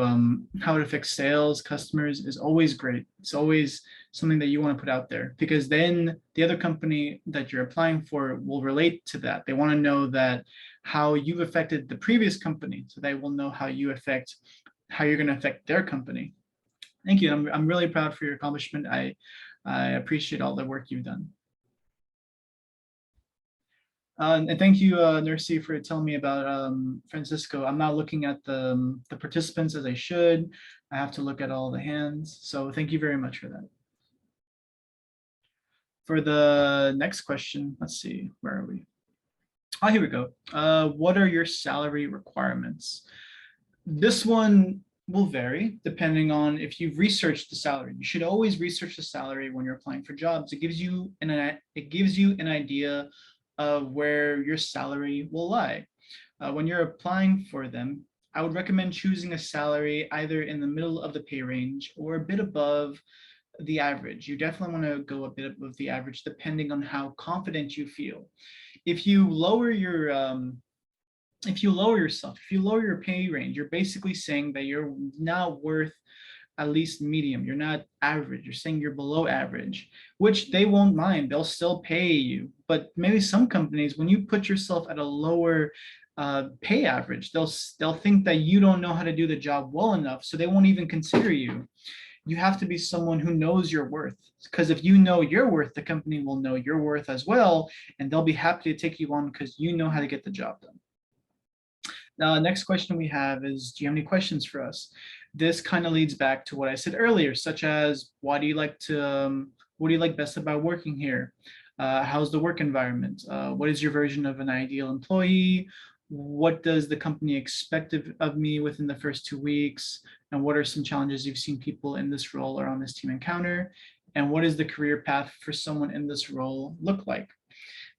S2: how it affects sales, customers is always great. It's always something that you want to put out there, because then the other company that you're applying for will relate to that. They want to know that how you've affected the previous company, so they will know how you're going to affect their company. Thank you. I'm really proud for your accomplishment. I appreciate all the work you've done. And thank you, Nursey, for telling me about Francisco. I'm not looking at the participants as I should. I have to look at all the hands. So thank you very much for that. For the next question, let's see, where are we? Oh, here we go. What are your salary requirements? This one will vary depending on if you've researched the salary. You should always research the salary when you're applying for jobs. It gives you an idea of where your salary will lie. When you're applying for them, I would recommend choosing a salary either in the middle of the pay range or a bit above the average. You definitely want to go a bit above the average depending on how confident you feel. If you lower yourself, if you lower your pay range, you're basically saying that you're not worth at least medium. You're not average. You're saying you're below average, which they won't mind. They'll still pay you. But maybe some companies, when you put yourself at a lower pay average, they'll think that you don't know how to do the job well enough, so they won't even consider you. You have to be someone who knows your worth, because if you know your worth, the company will know your worth as well, and they'll be happy to take you on because you know how to get the job done. Now, next question we have is, do you have any questions for us? This kind of leads back to what I said earlier, such as, what do you like best about working here? How's the work environment? What is your version of an ideal employee? What does the company expect of me within the first 2 weeks? And what are some challenges you've seen people in this role or on this team encounter? And what is the career path for someone in this role look like?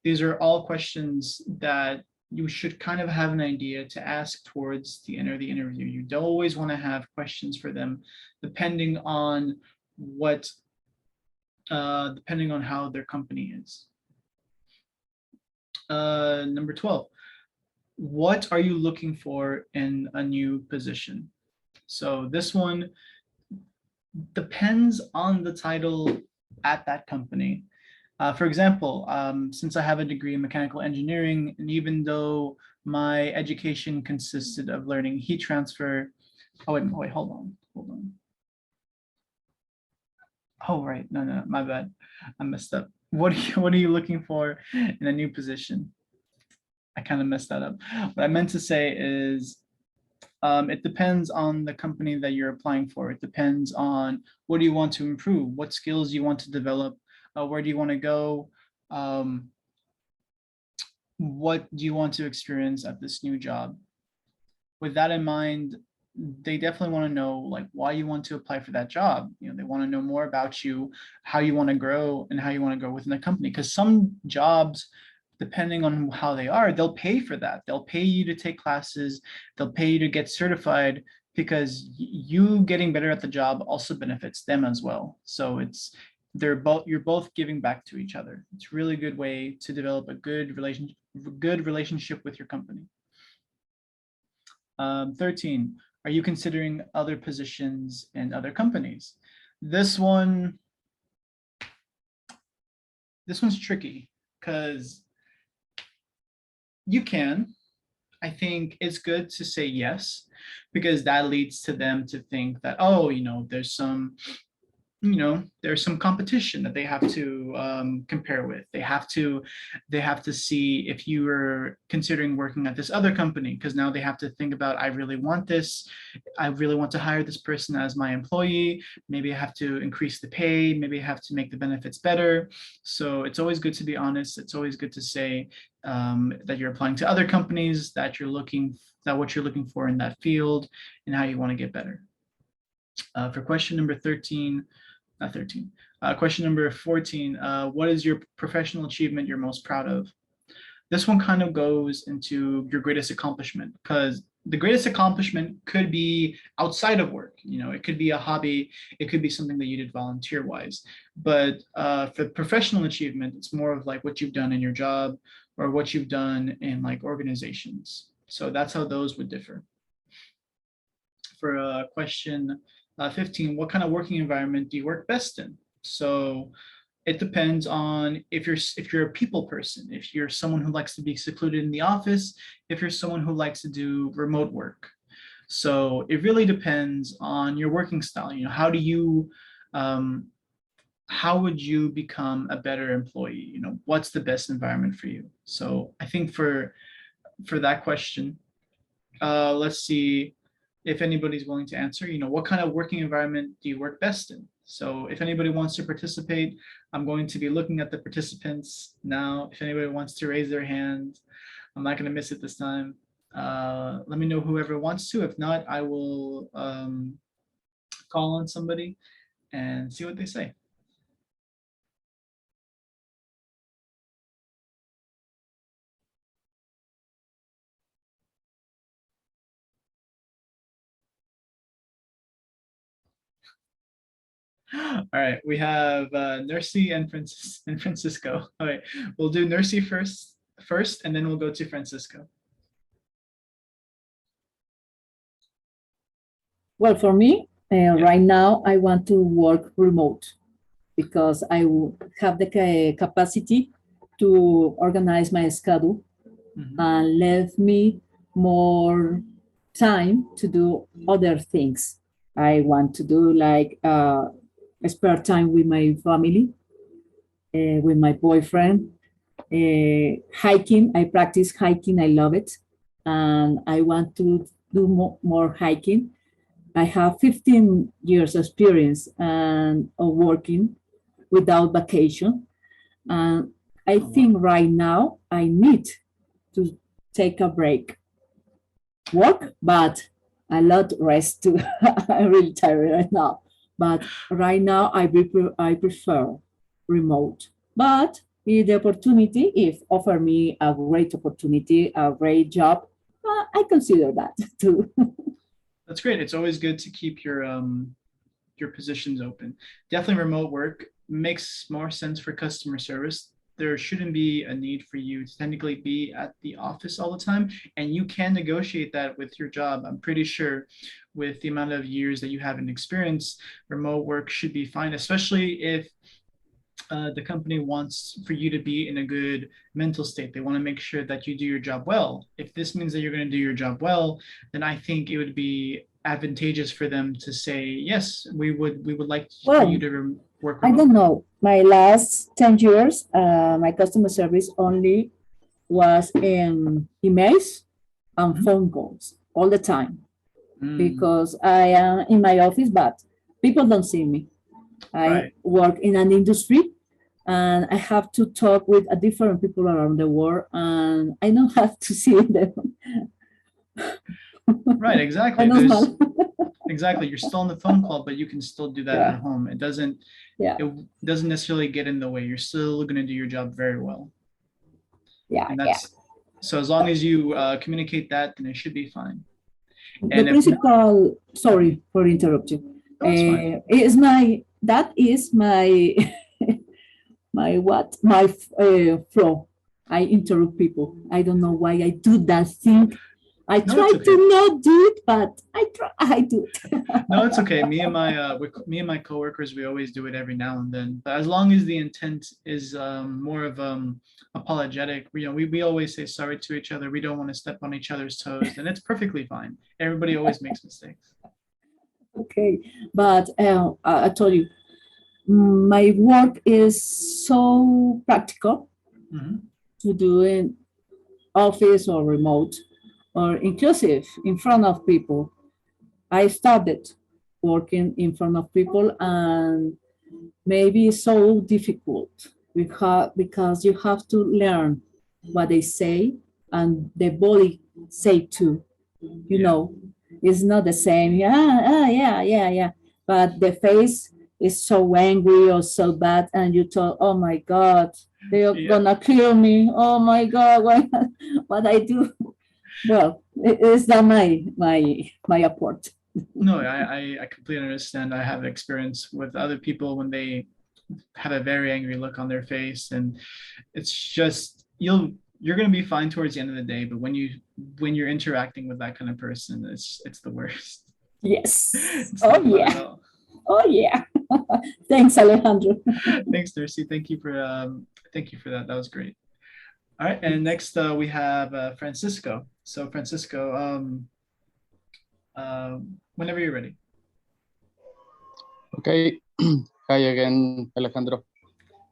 S2: These are all questions that you should kind of have an idea to ask towards the end of the interview. You don't always want to have questions for them, depending on how their company is. Number 12, what are you looking for in a new position? So this one depends on the title at that company. For example, since I have a degree in mechanical engineering, and even though my education consisted of learning heat transfer, wait, hold on. Oh, right, no, my bad, I messed up. What are you looking for in a new position? I kind of messed that up. What I meant to say is, it depends on the company that you're applying for. It depends on what do you want to improve, what skills you want to develop, where do you want to go, what do you want to experience at this new job. With that in mind, they definitely want to know like why you want to apply for that job. You know, they want to know more about you, how you want to grow, and how you want to grow within the company. Because some jobs, depending on how they are, they'll pay for that. They'll pay you to take classes, they'll pay you to get certified, because you getting better at the job also benefits them as well. So you're both giving back to each other. It's a really good way to develop a good relationship with your company. 13, are you considering other positions in other companies? This one's tricky, because you can. I think it's good to say yes, because that leads to them to think that, oh, there's some competition that they have to compare with. They have to see if you are considering working at this other company, because now they have to think about, I really want this. I really want to hire this person as my employee. Maybe I have to increase the pay. Maybe I have to make the benefits better. So it's always good to be honest. It's always good to say that you're applying to other companies, that what you're looking for in that field, and how you want to get better. For question number 13, not 13. Question number 14, what is your professional achievement you're most proud of? This one kind of goes into your greatest accomplishment, because the greatest accomplishment could be outside of work. It could be a hobby, it could be something that you did volunteer-wise. But for professional achievement, it's more of like what you've done in your job or what you've done in like organizations. So that's how those would differ. for question 15, what kind of working environment do you work best in? So it depends on if you're a people person, if you're someone who likes to be secluded in the office, if you're someone who likes to do remote work. So it really depends on your working style. You know, how would you become a better employee? You know, what's the best environment for you? So I think for that question, let's see if anybody's willing to answer. You know, what kind of working environment do you work best in? So if anybody wants to participate, I'm going to be looking at the participants now. If anybody wants to raise their hand, I'm not going to miss it this time. Let me know whoever wants to. If not, I will call on somebody and see what they say. All right, we have Nursey and Francisco. All right, we'll do Nursey first, and then we'll go to Francisco.
S4: Well, for me, right now, I want to work remote because I have the capacity to organize my schedule and leave me more time to do other things. I want to do like spare time with my family, with my boyfriend, hiking. I practice hiking. I love it. And I want to do more hiking. I have 15 years experience of working without vacation. And I think right now I need to take a break. Work, but a lot rest too. I'm really tired right now. But right now I prefer remote. But if the opportunity, if offer me a great opportunity, a great job, I consider that too.
S2: That's great. It's always good to keep your positions open. Definitely remote work makes more sense for customer service. There shouldn't be a need for you to technically be at the office all the time, and you can negotiate that with your job. I'm pretty sure with the amount of years that you have in experience, remote work should be fine, especially if the company wants for you to be in a good mental state. They want to make sure that you do your job well. If this means that you're going to do your job well, then I think it would be advantageous for them to say, yes, we would like for you to work remotely.
S4: I don't know. My last 10 years, my customer service only was in emails and phone calls all the time because I am in my office, but people don't see me. I work in an industry and I have to talk with different people around the world and I don't have to see them.
S2: Right, exactly. Exactly. You're still on the phone call, but you can still do that at home. It doesn't necessarily get in the way. You're still going to do your job very well. So as long as you communicate that, then it should be fine.
S4: The principal, sorry for interrupting. That is my my flow. I interrupt people. I don't know why I do that thing. I try to not do it, but I do it.
S2: No, it's okay. Me and my coworkers, we always do it every now and then. But as long as the intent is more of apologetic, we always say sorry to each other. We don't want to step on each other's toes, and it's perfectly fine. Everybody always makes mistakes.
S4: Okay, but I told you, my work is so practical to do in office or remote or inclusive in front of people. I started working in front of people and maybe it's so difficult because you have to learn what they say and the body say too. You know, it's not the same. Yeah. But the face is so angry or so bad, and you thought, oh my God, they're gonna kill me. Oh my God, what I do? Well, is that my apport?
S2: No, I completely understand. I have experience with other people when they have a very angry look on their face, and it's just you're gonna be fine towards the end of the day, but when you're interacting with that kind of person, it's the worst.
S4: Yes.
S2: It's
S4: Oh
S2: not fun at
S4: yeah.
S2: all.
S4: Oh yeah. Thanks, Alejandro.
S2: Thanks, Darcy. Thank you for that. That was great. All right, and next we have Francisco. So Francisco, whenever you're ready.
S5: Okay. Hi again, Alejandro.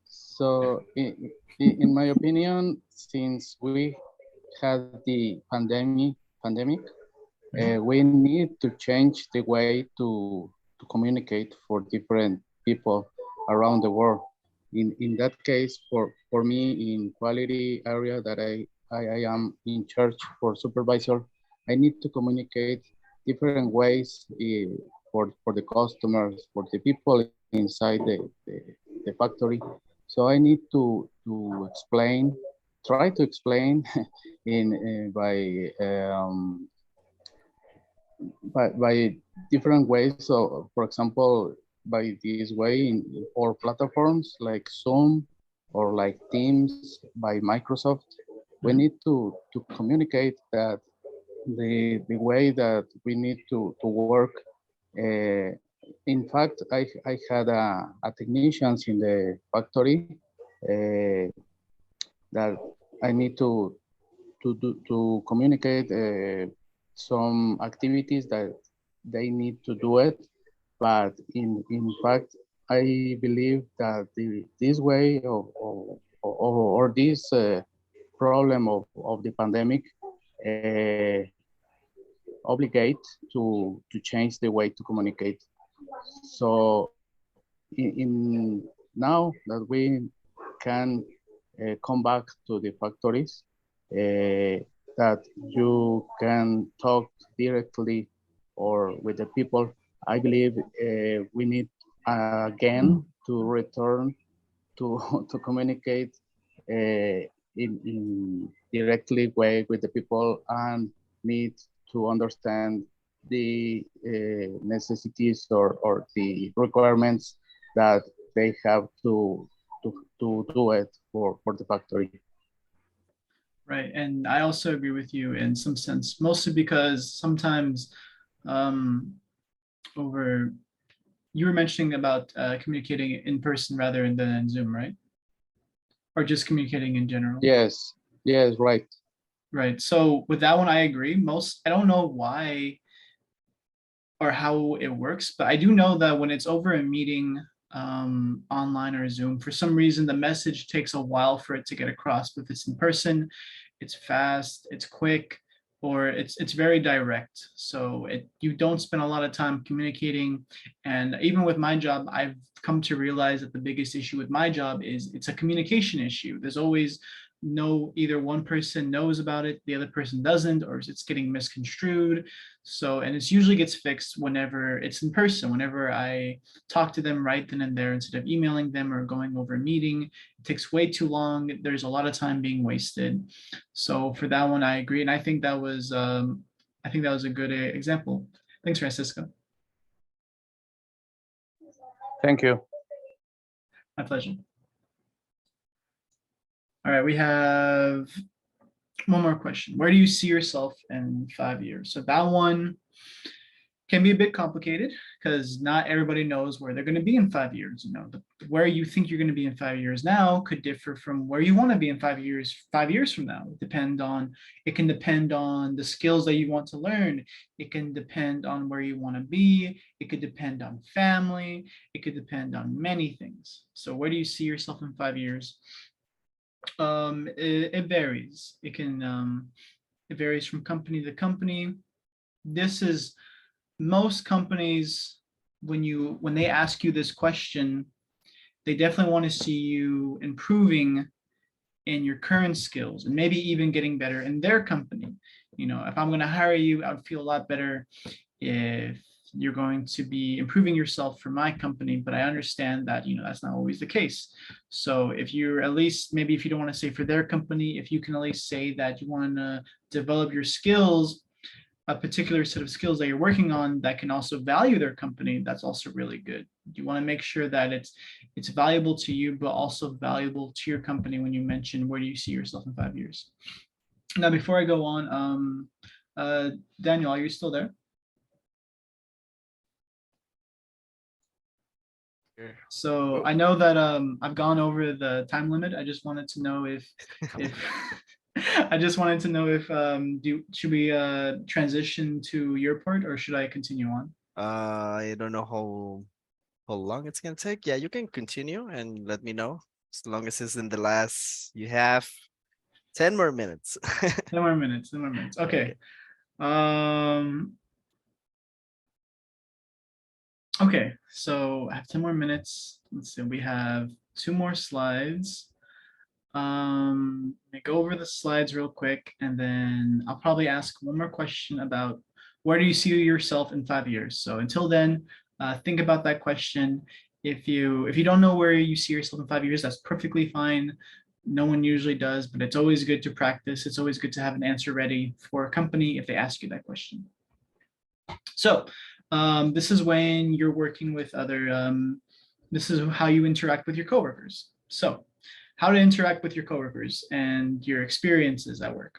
S5: So in my opinion, since we had the pandemic, we need to change the way to communicate for different people around the world. In that case, for me, in quality area that I am in charge for supervisor, I need to communicate different ways for the customers, for the people inside the factory. So I need to explain, try to explain in by different ways. So, for example, by this way or platforms like Zoom or like Teams by Microsoft, we need to communicate that the way that we need to work. Uh, in fact, I had a technicians in the factory uh, that I need to communicate some activities that they need to do it. But in fact, I believe that this way or this problem of the pandemic uh, obligate to change the way to communicate. So now that we can come back to the factories, that you can talk directly or with the people. I believe we need again to return to to communicate in directly way with the people and need to understand the necessities or the requirements that they have to do it for the factory.
S2: Right, and I also agree with you in some sense, mostly because sometimes um, over you were mentioning about communicating in person rather than in Zoom, right? Or just communicating in general.
S5: Yes, yes, right.
S2: Right. So with that one, I agree. I don't know why or how it works, but I do know that when it's over a meeting online or Zoom, for some reason, the message takes a while for it to get across. But if it's in person, it's fast, it's quick, or it's very direct. So you don't spend a lot of time communicating. And even with my job, I've come to realize that the biggest issue with my job is it's a communication issue. There's always either one person knows about it, the other person doesn't, or it's getting misconstrued. So, and it usually gets fixed whenever it's in person, whenever I talk to them right then and there instead of emailing them or going over a meeting. It takes way too long. There's a lot of time being wasted. So for that one, I agree. And I think that was a good example. Thanks, Francisco.
S5: Thank you.
S2: My pleasure. All right, we have one more question. Where do you see yourself in 5 years? So that one can be a bit complicated because not everybody knows where they're going to be in 5 years. Where you think you're going to be in 5 years now could differ from where you want to be in 5 years, 5 years from now. It can depend on the skills that you want to learn. It can depend on where you want to be. It could depend on family. It could depend on many things. So where do you see yourself in 5 years? It varies. It varies from company to company. Most companies, when they ask you this question, they definitely want to see you improving in your current skills and maybe even getting better in their company. If I'm going to hire you, I would feel a lot better if you're going to be improving yourself for my company, but I understand that that's not always the case. So if you're at least, maybe if you don't want to say for their company, if you can at least say that you want to develop your skills, a particular set of skills that you're working on that can also value their company, that's also really good. You want to make sure that it's valuable to you, but also valuable to your company when you mention where do you see yourself in 5 years. Now, before I go on, Daniel, are you still there?
S1: Sure.
S2: So
S1: Oh.
S2: I know that I've gone over the time limit. I just wanted to know if I just wanted to know if should we transition to your part or should I continue on?
S1: I don't know how long it's gonna take. Yeah, you can continue and let me know. As long as it's in the last, you have 10 more minutes.
S2: 10 more minutes, 10 more minutes. Okay.
S1: Okay.
S2: Okay, so I have 10 more minutes. Let's see, we have 2 more slides. Let me go over the slides real quick, and then I'll probably ask one more question about where do you see yourself in 5 years? So until then, think about that question. If you don't know where you see yourself in 5 years, that's perfectly fine. No one usually does, but it's always good to practice. It's always good to have an answer ready for a company if they ask you that question. So this is when you're working with other, this is how you interact with your coworkers. So how to interact with your coworkers and your experiences at work.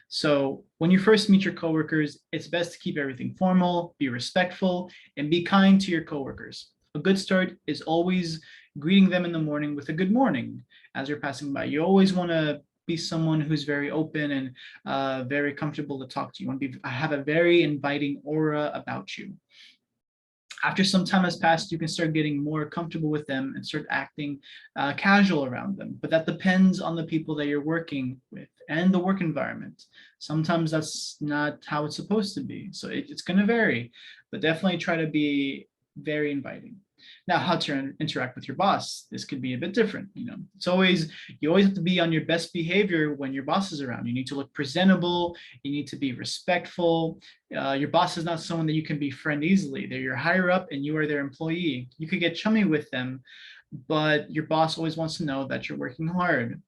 S2: So when you first meet your coworkers, it's best to keep everything formal, be respectful, and be kind to your coworkers. A good start is always greeting them in the morning with a good morning as you're passing by. You always want to be someone who's very open and very comfortable to talk to. You want to have a very inviting aura about you. After some time has passed, you can start getting more comfortable with them and start acting casual around them. But that depends on the people that you're working with and the work environment. Sometimes that's not how it's supposed to be. So it's going to vary, but definitely try to be very inviting. Now, how to interact with your boss. This could be a bit different. You always have to be on your best behavior when your boss is around. You need to look presentable. You need to be respectful. Your boss is not someone that you can befriend easily. They're your higher up and you are their employee. You could get chummy with them, but your boss always wants to know that you're working hard.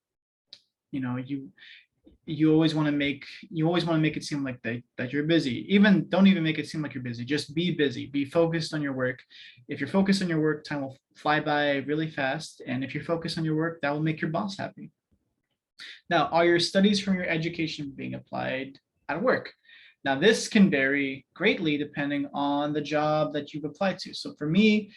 S2: You always want to make it seem like that you're busy. Don't even make it seem like you're busy. Just be busy. Be focused on your work. If you're focused on your work, time will fly by really fast. And if you're focused on your work, that will make your boss happy. Now, are your studies from your education being applied at work? Now, this can vary greatly depending on the job that you've applied to. So for me,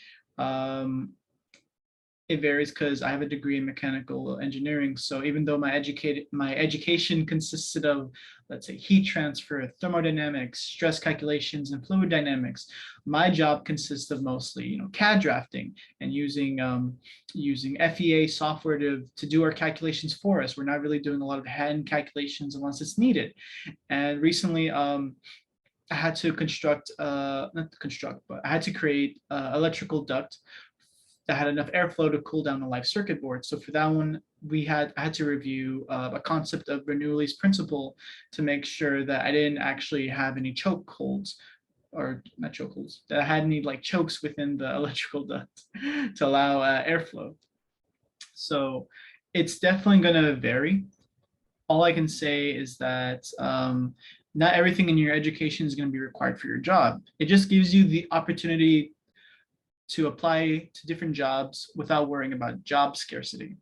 S2: it varies because I have a degree in mechanical engineering. So even though my education consisted of, let's say, heat transfer, thermodynamics, stress calculations, and fluid dynamics, my job consists of mostly, CAD drafting and using FEA software to do our calculations for us. We're not really doing a lot of hand calculations unless it's needed. And recently, I had to I had to create electrical duct that had enough airflow to cool down the live circuit board. So for that one, I had to review a concept of Bernoulli's principle to make sure that I didn't actually have any choke holds, or not choke holds, that I had any chokes within the electrical duct to allow airflow. So it's definitely going to vary. All I can say is that not everything in your education is going to be required for your job. It just gives you the opportunity to apply to different jobs without worrying about job scarcity.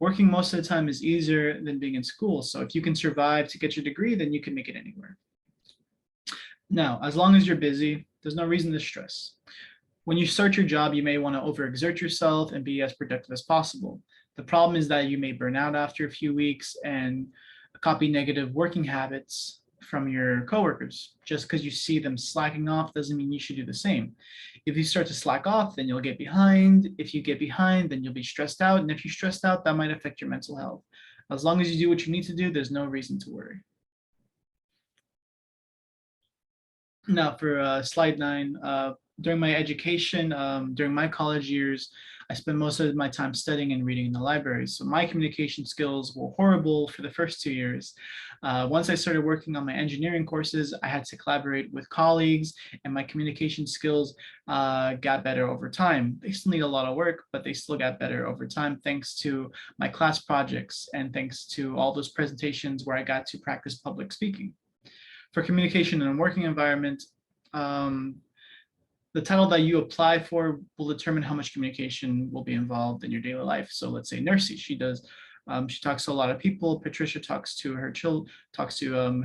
S2: Working most of the time is easier than being in school. So if you can survive to get your degree, then you can make it anywhere. Now, as long as you're busy, there's no reason to stress. When you start your job, you may want to overexert yourself and be as productive as possible. The problem is that you may burn out after a few weeks and copy negative working habits from your coworkers. Just because you see them slacking off doesn't mean you should do the same. If you start to slack off, then you'll get behind. If you get behind, then you'll be stressed out. And if you're stressed out, that might affect your mental health. As long as you do what you need to do, there's no reason to worry. Now for slide 9, during my education, during my college years, I spent most of my time studying and reading in the library. So my communication skills were horrible for the first 2 years. Once I started working on my engineering courses, I had to collaborate with colleagues, and my communication skills got better over time. They still need a lot of work, but they still got better over time thanks to my class projects and thanks to all those presentations where I got to practice public speaking. For communication in a working environment, the title that you apply for will determine how much communication will be involved in your daily life. So let's say Nursey, she talks to a lot of people. Patricia talks to her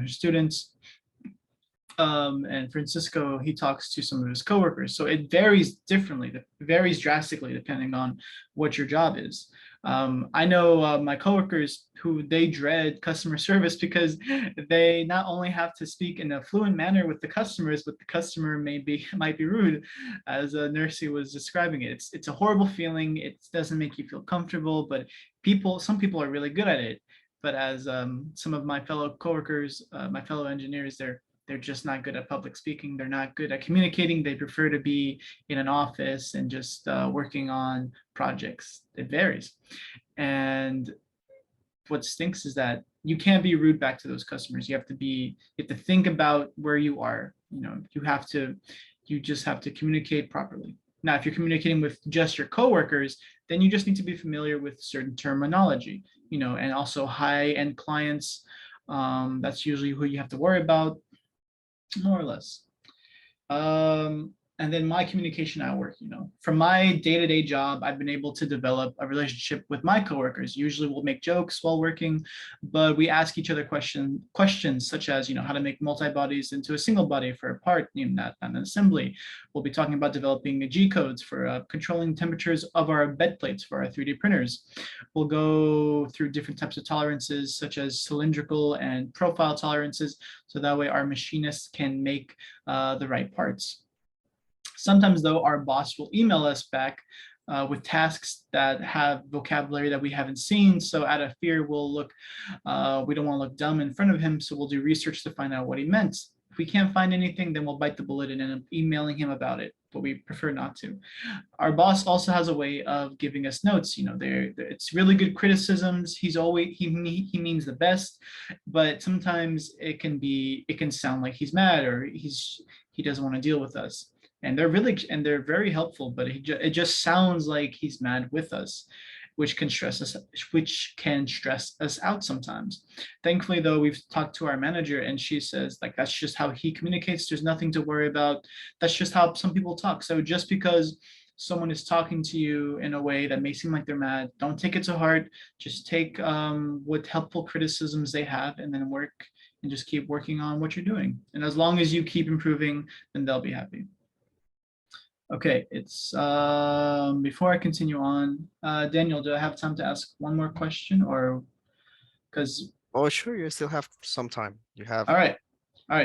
S2: students. And Francisco, he talks to some of his coworkers. So it varies differently, it varies drastically depending on what your job is. I know my coworkers who they dread customer service because they not only have to speak in a fluent manner with the customers, but the customer might be rude, as Nursey was describing it. It's a horrible feeling. It doesn't make you feel comfortable, but some people are really good at it. But as some of my fellow coworkers, my fellow engineers, they're just not good at public speaking. They're not good at communicating. They prefer to be in an office and just working on projects. It varies. And what stinks is that you can't be rude back to those customers. You have to think about where you are. You just have to communicate properly. Now, if you're communicating with just your coworkers, then you just need to be familiar with certain terminology, and also high-end clients. That's usually who you have to worry about, more or less. And then my communication at work, from my day-to-day job, I've been able to develop a relationship with my coworkers. Usually we'll make jokes while working, but we ask each other questions such as, how to make multi-bodies into a single body for a part, not an assembly. We'll be talking about developing G codes for controlling temperatures of our bed plates for our 3D printers. We'll go through different types of tolerances such as cylindrical and profile tolerances, so that way our machinists can make the right parts. Sometimes, though, our boss will email us back with tasks that have vocabulary that we haven't seen. So out of fear, we don't want to look dumb in front of him. So we'll do research to find out what he meant. If we can't find anything, then we'll bite the bullet and end up emailing him about it, but we prefer not to. Our boss also has a way of giving us notes. It's really good criticisms. He means the best, but sometimes it can sound like he's mad or he doesn't want to deal with us. And they're very helpful, but it just sounds like he's mad with us, which can stress us out sometimes. Thankfully, though, we've talked to our manager and she says that's just how he communicates. There's nothing to worry about. That's just how some people talk. So just because someone is talking to you in a way that may seem like they're mad, don't take it to heart. Just take what helpful criticisms they have and then work and just keep working on what you're doing. And as long as you keep improving, then they'll be happy. Okay, it's before I continue on, Daniel, do I have time to ask one more question, or because?
S1: Oh, sure, you still have some time. You have.
S2: All right.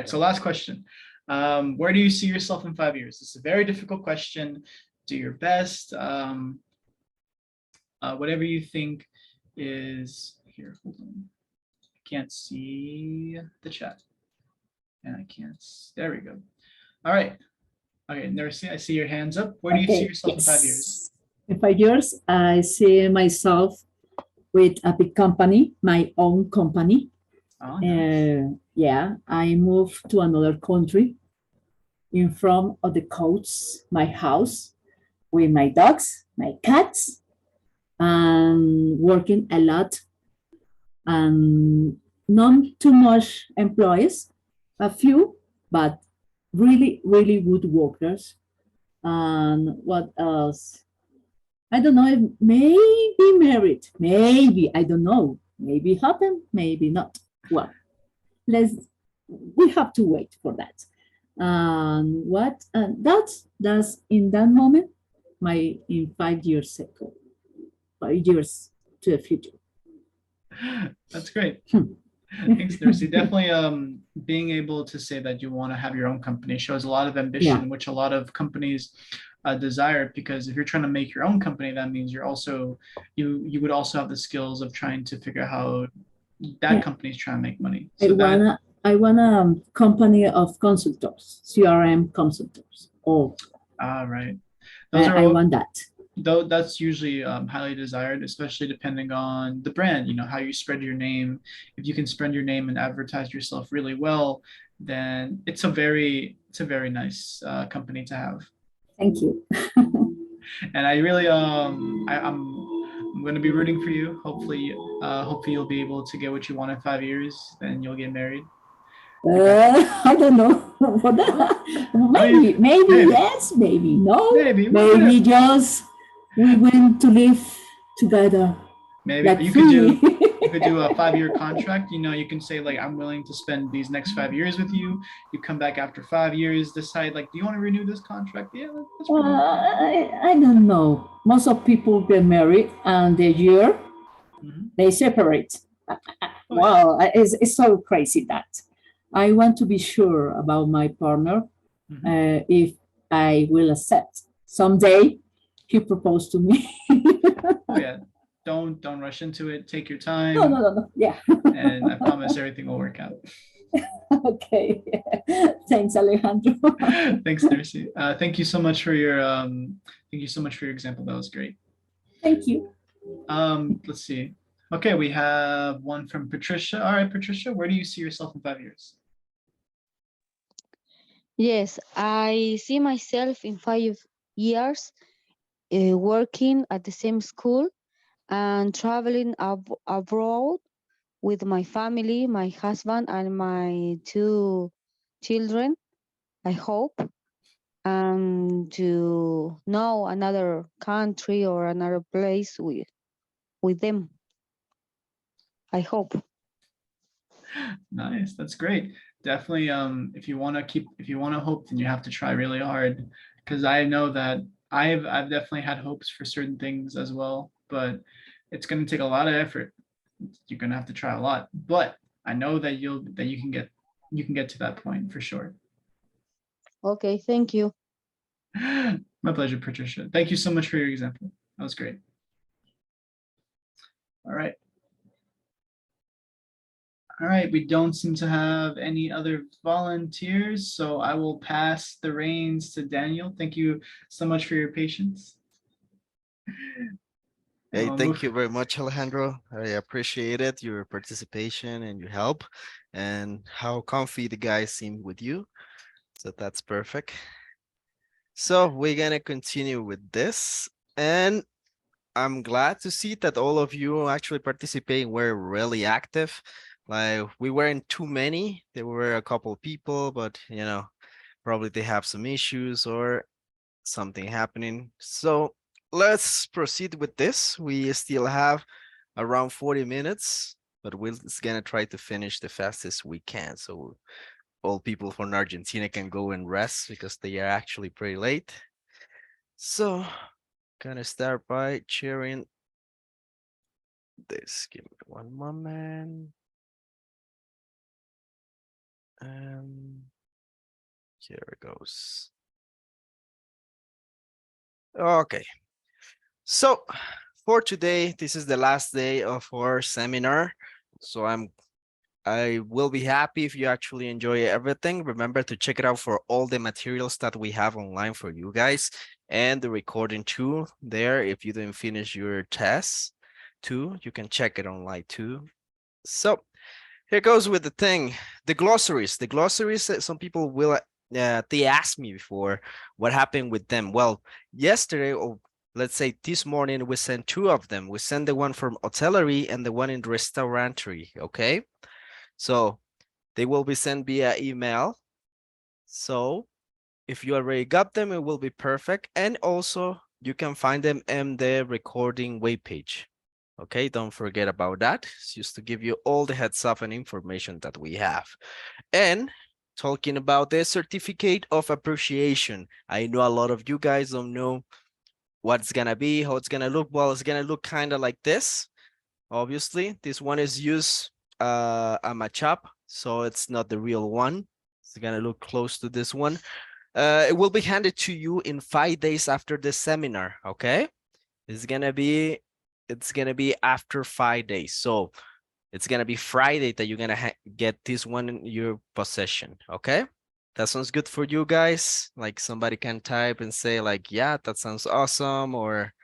S2: So last question. Where do you see yourself in 5 years? It's a very difficult question. Do your best. Whatever you think is here. Hold on. I can't see the chat, and I can't. There we go. All right. Okay, Nursey, I see your hands up. Where do you see yourself in 5 years?
S4: In 5 years, I see myself with a big company, my own company.
S2: Oh, nice.
S4: I moved to another country in front of the coast, my house, with my dogs, my cats, and working a lot. And not too much employees, a few, but really, really good workers. And what else? I don't know, maybe married, maybe, I don't know, maybe happen, maybe not. Well, we have to wait for that. That's in that moment, in 5 years ago, 5 years to the future.
S2: That's great. Thanks, Nursey. Definitely being able to say that you want to have your own company shows a lot of ambition, which a lot of companies desire, because if you're trying to make your own company, that means you would also have the skills of trying to figure out how that company is trying to make money. So
S4: I want a company of consultants, CRM consultants.
S2: Right.
S4: I want that.
S2: Though that's usually highly desired, especially depending on the brand, how you spread your name. If you can spread your name and advertise yourself really well, then it's a very nice company to have.
S4: Thank you.
S2: And I really I'm going to be rooting for you. Hopefully you'll be able to get what you want in 5 years, then you'll get married.
S4: I don't know. maybe yes, maybe no. Maybe just we went to live together.
S2: Maybe you could do could do a 5-year contract. You can say like, I'm willing to spend these next 5 years with you. You come back after 5 years, decide like, do you want to renew this contract? Yeah, that's pretty good.
S4: I don't know. Most of people get married and the year
S2: Mhm.
S4: they separate.
S2: Oh, yeah.
S4: Well, it's so crazy that I want to be sure about my partner
S2: Mhm.
S4: if I will accept. Someday he proposed to me.
S2: Oh yeah. Don't rush into it. Take your time.
S4: No. Yeah.
S2: And I promise everything will work out.
S4: Okay. Thanks, Alejandro.
S2: Thanks, Darcy. Thank you so much for your example. That was great.
S4: Thank you.
S2: Let's see. Okay, we have one from Patricia. All right, Patricia, where do you see yourself in 5 years?
S3: Yes, I see myself in 5 years working at the same school and traveling abroad with my family, my husband, and my 2 children, I hope, and to know another country or another place with them. I hope.
S2: Nice, that's great. Definitely, if you want to hope, then you have to try really hard. Because I know that I've definitely had hopes for certain things as well, but it's going to take a lot of effort. You're going to have to try a lot, but I know that you can get to that point for sure.
S3: Okay, thank you.
S2: My pleasure, Patricia. Thank you so much for your example. That was great. All right. All right, we don't seem to have any other volunteers, so I will pass the reins to Daniel. Thank you so much for your patience.
S1: Hey,
S2: I'll
S1: thank
S2: move-
S1: you very much, Alejandro. I appreciate it, your participation and your help, and how comfy the guys seem with you. So that's perfect. So we're gonna continue with this, and I'm glad to see that all of you actually participating were really active. Like we weren't too many. There were a couple people, but probably they have some issues or something happening. So let's proceed with this. We still have around 40 minutes, but we're just gonna try to finish the fastest we can. So all people from Argentina can go and rest because they are actually pretty late. So gonna start by sharing this. Give me one moment. Here it goes. Okay. So for today, this is the last day of our seminar. So I will be happy if you actually enjoy everything. Remember to check it out for all the materials that we have online for you guys and the recording too there. If you didn't finish your tests too, you can check it online too. So here goes with the thing, the glossaries. The glossaries that some people will, they asked me before what happened with them. Well, yesterday, or let's say this morning, we sent 2 of them. We sent the one from hotellery and the one in restaurantry, okay? So they will be sent via email. So if you already got them, it will be perfect. And also you can find them in the recording webpage. Okay, don't forget about that. It's just to give you all the heads up and information that we have. And talking about the certificate of appreciation. I know a lot of you guys don't know what's gonna be, how it's gonna look. Well, it's gonna look kind of like this. Obviously, this one is used a matchup, so it's not the real one. It's gonna look close to this one. It will be handed to you in 5 days after the seminar. Okay, it's gonna be after 5 days. So it's gonna be Friday that you're gonna get this one in your possession. Okay, that sounds good for you guys. Like somebody can type and say like, yeah, that sounds awesome, or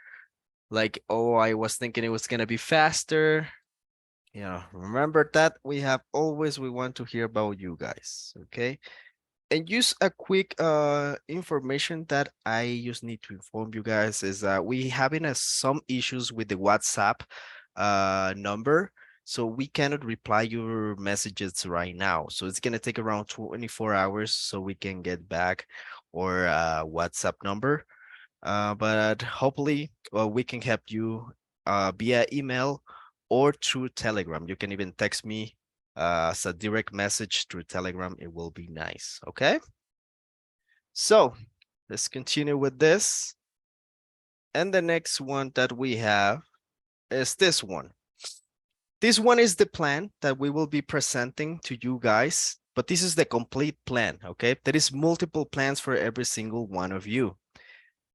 S1: like, oh, I was thinking it was gonna be faster. Remember that we want to hear about you guys. Okay, and just a quick information that I just need to inform you guys is that we having some issues with the WhatsApp number, so we cannot reply your messages right now. So it's gonna take around 24 hours so we can get back our WhatsApp number. But hopefully we can help you via email or through Telegram. You can even text me as a direct message through Telegram. It will be nice. Okay. So let's continue with this. And the next one that we have is this one. This one is the plan that we will be presenting to you guys, but this is the complete plan, okay? There is multiple plans for every single one of you.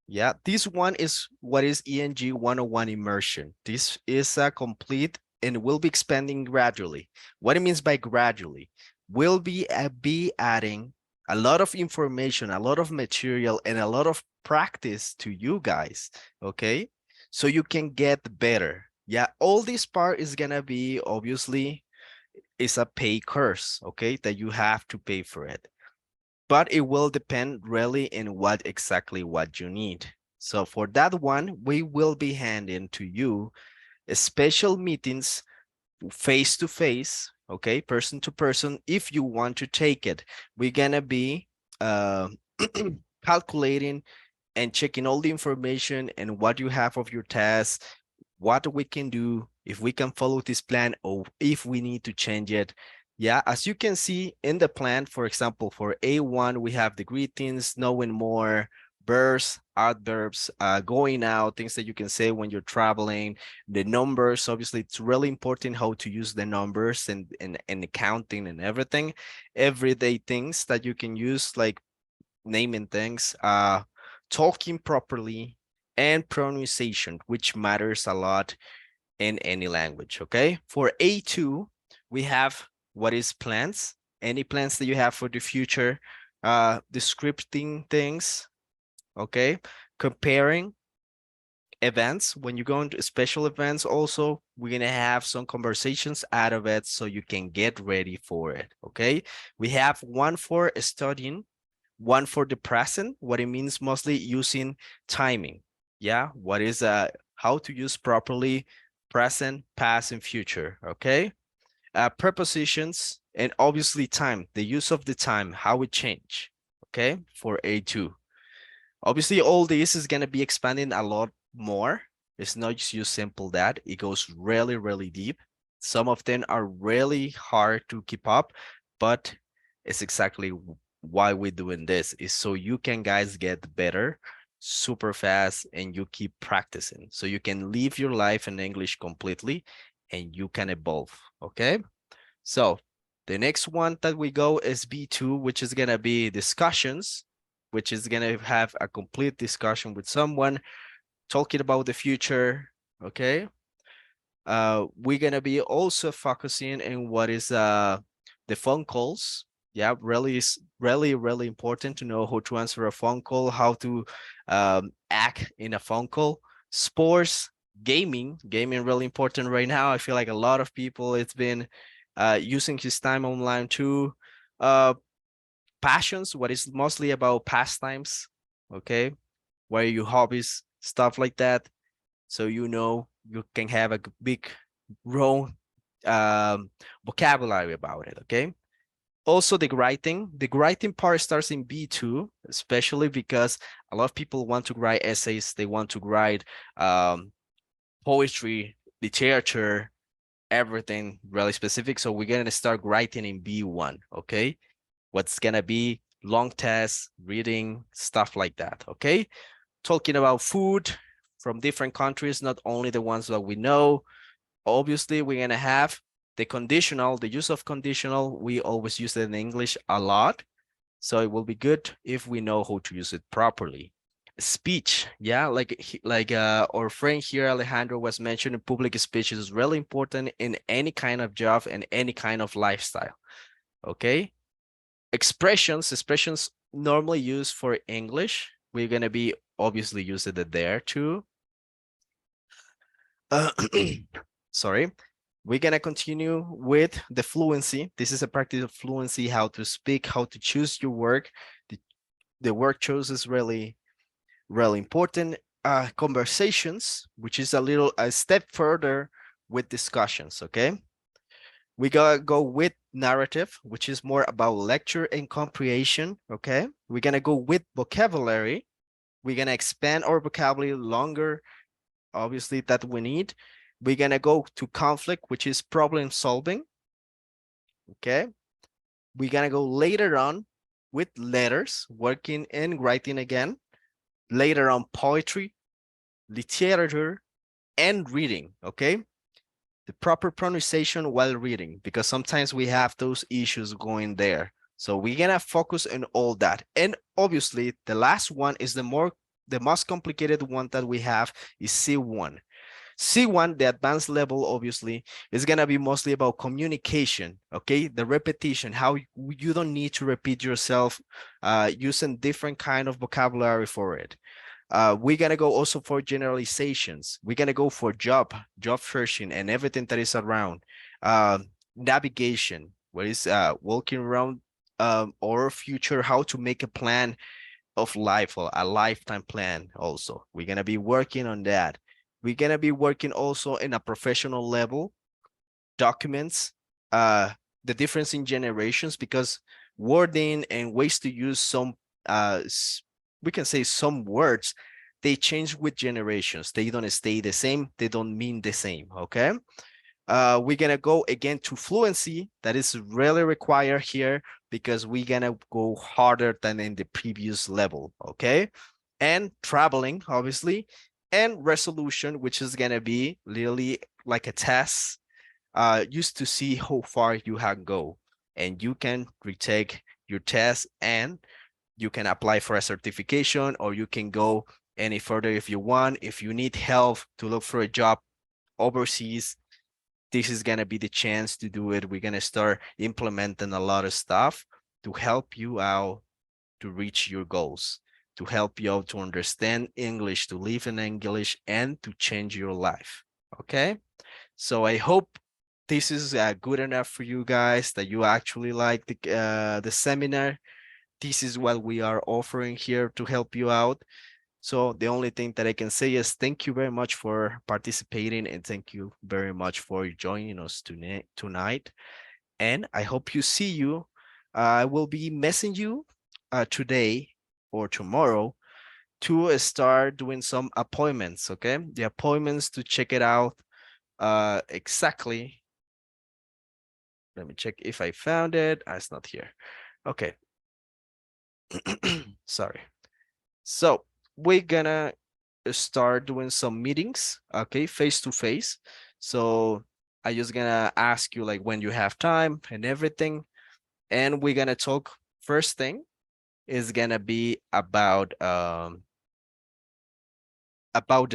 S1: Yeah, this one is what is ENG 101 immersion. This is a complete and will be expanding gradually. What it means by gradually, we'll be adding a lot of information, a lot of material, and a lot of practice to you guys, okay? So you can get better. Yeah, all this part is gonna be obviously is a pay course, okay? That you have to pay for it, but it will depend really in what exactly what you need. So for that one, we will be handing to you special meetings face to face, okay, person to person. If you want to take it, we're gonna be uh, calculating and checking all the information and what you have of your tasks, what we can do, if we can follow this plan or if we need to change it. Yeah, as you can see in the plan, for example, for A1, we have the greetings, knowing more, verbs, adverbs, going out, things that you can say when you're traveling, the numbers. Obviously, it's really important how to use the numbers and the counting and everything. Everyday things that you can use, like naming things, talking properly, and pronunciation, which matters a lot in any language, okay? For A2, we have what is plans, any plans that you have for the future, descripting things, okay? Comparing events, when you go into special events also, we're gonna have some conversations out of it so you can get ready for it, okay? We have one for studying, one for the present, what it means mostly using timing. Yeah, what is how to use properly present, past, and future. Okay, prepositions, and obviously time, the use of the time, how it change. Okay, for A2. Obviously, all this is going to be expanding a lot more. It's not just simple that, it goes really, really deep. Some of them are really hard to keep up, but it's exactly why we're doing this, is so you can guys get better super fast and you keep practicing. So you can live your life in English completely and you can evolve. Okay. So the next one that we go is B2, which is going to be discussions, which is going to have a complete discussion with someone talking about the future. Okay. We're going to be also focusing on what is the phone calls. Yeah, really is really important to know how to answer a phone call, how to act in a phone call. Sports, gaming really important right now. I feel like a lot of people, it's been using his time online too. Passions, what is mostly about pastimes, okay? What are your hobbies, stuff like that. So you know you can have a big raw vocabulary about it, okay? Also the writing part starts in B2, especially because a lot of people want to write essays, they want to write poetry, literature, everything really specific. So we're gonna start writing in B1, okay? What's gonna be long tests, reading, stuff like that, okay? Talking about food from different countries, not only the ones that we know. Obviously, we're gonna have the conditional, the use of conditional. We always use it in English a lot. So it will be good if we know how to use it properly. Speech, yeah, like our friend here, Alejandro, was mentioning, public speech is really important in any kind of job and any kind of lifestyle, okay? Expressions normally used for English. We're gonna be obviously using it there too. Sorry. We're gonna continue with the fluency. This is a practice of fluency, how to speak, how to choose your work. The word choice is really important. Conversations, which is a step further with discussions, okay? We gotta go with narrative, which is more about lecture and comprehension, okay? We're gonna go with vocabulary. We're gonna expand our vocabulary longer, obviously, that we need. We're gonna go to conflict, which is problem solving. Okay. We're gonna go later on with letters, working and writing again. Later on, poetry, literature, and reading. Okay. The proper pronunciation while reading, because sometimes we have those issues going there. So we're gonna focus on all that. And obviously, the last one is the most complicated one that we have is C1. C1, the advanced level, obviously, is going to be mostly about communication, okay? The repetition, how you don't need to repeat yourself using different kind of vocabulary for it. We're going to go also for generalizations. We're going to go for job searching and everything that is around. Navigation, what is walking around our future, how to make a plan of life or a lifetime plan also. We're going to be working on that. We're going to be working also in a professional level, documents, the difference in generations, because wording and ways to use some, we can say some words, they change with generations. They don't stay the same. They don't mean the same, okay? We're going to go again to fluency. That is really required here because we're going to go harder than in the previous level, okay? And traveling, obviously, and resolution, which is going to be literally like a test used to see how far you can go. And you can retake your test and you can apply for a certification, or you can go any further if you want. If you need help to look for a job overseas, this is going to be the chance to do it. We're going to start implementing a lot of stuff to help you out to reach your goals, to help you out to understand English, to live in English, and to change your life. Okay. So I hope this is good enough for you guys, that you actually like the seminar. This is what we are offering here to help you out. So the only thing that I can say is thank you very much for participating, and thank you very much for joining us tonight. And I hope you see you. I will be messaging you today or tomorrow to start doing some appointments, okay? The appointments to check it out exactly. Let me check if I found it. It's not here. Okay. Sorry. So we're gonna start doing some meetings, okay, face to face. So I just gonna ask you like when you have time and everything, and we're gonna talk. First thing is gonna be about the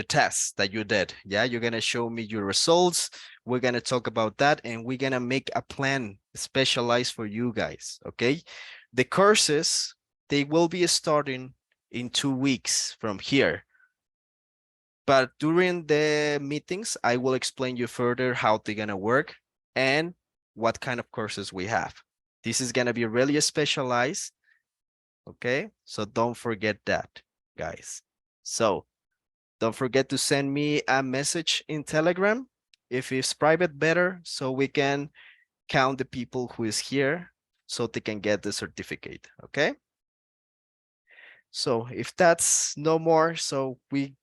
S1: tests that you did. Yeah, you're gonna show me your results. We're gonna talk about that, and we're gonna make a plan specialized for you guys. Okay, the courses, they will be starting in 2 weeks from here. But during the meetings, I will explain you further how they're gonna work and what kind of courses we have. This is gonna be really specialized. Okay, so don't forget that, guys. So don't forget to send me a message in Telegram. If it's private, better, so we can count the people who is here so they can get the certificate, okay? So if that's no more, so we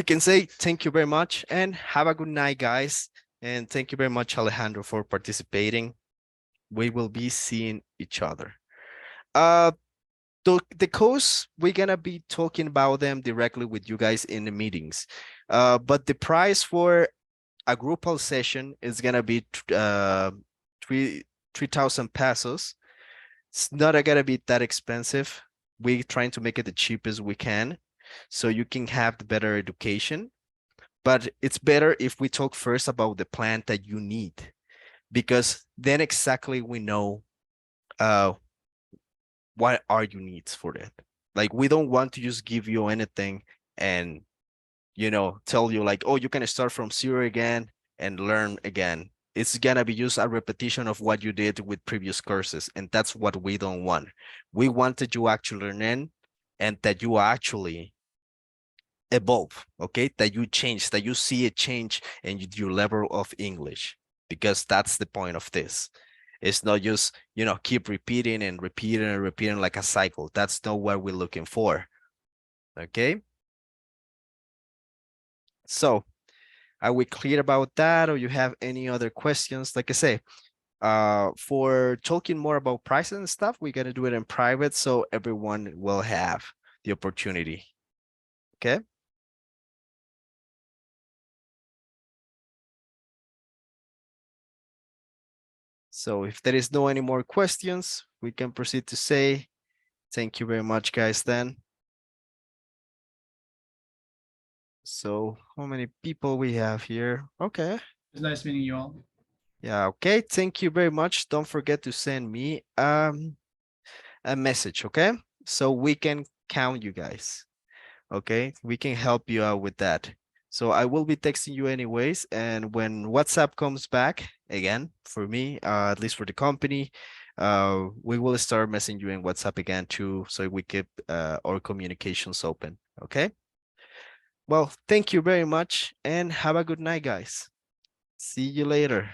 S1: can say thank you very much and have a good night, guys. And thank you very much, Alejandro, for participating. We will be seeing each other. The course, we're gonna be talking about them directly with you guys in the meetings. But the price for a groupal session is gonna be 3,000 pesos. It's not gonna be that expensive. We're trying to make it the cheapest we can, so you can have the better education. But it's better if we talk first about the plan that you need, because then exactly we know what are your needs for it. Like, we don't want to just give you anything and, you know, tell you like, oh, you can start from zero again and learn again. It's gonna be just a repetition of what you did with previous courses, and that's what we don't want. We want that you actually learn and that you actually evolve, okay? That you change, that you see a change in your level of English, because that's the point of this. It's not just, you know, keep repeating and repeating and repeating like a cycle. That's not what we're looking for, okay? So Are we clear about that, or you have any other questions? Like I say, for talking more about prices and stuff, we're gonna do it in private so everyone will have the opportunity. Okay. So if there is no any more questions, we can proceed to say thank you very much, guys, then. So how many people we have here? Okay.
S2: It was nice meeting you all.
S1: Yeah, okay. Thank you very much. Don't forget to send me a message, okay? So we can count you guys. Okay, we can help you out with that. So I will be texting you anyways, and when WhatsApp comes back again for me, at least for the company, we will start messaging you in WhatsApp again too, so we keep our communications open. Okay. Well, thank you very much, and have a good night, guys. See you later.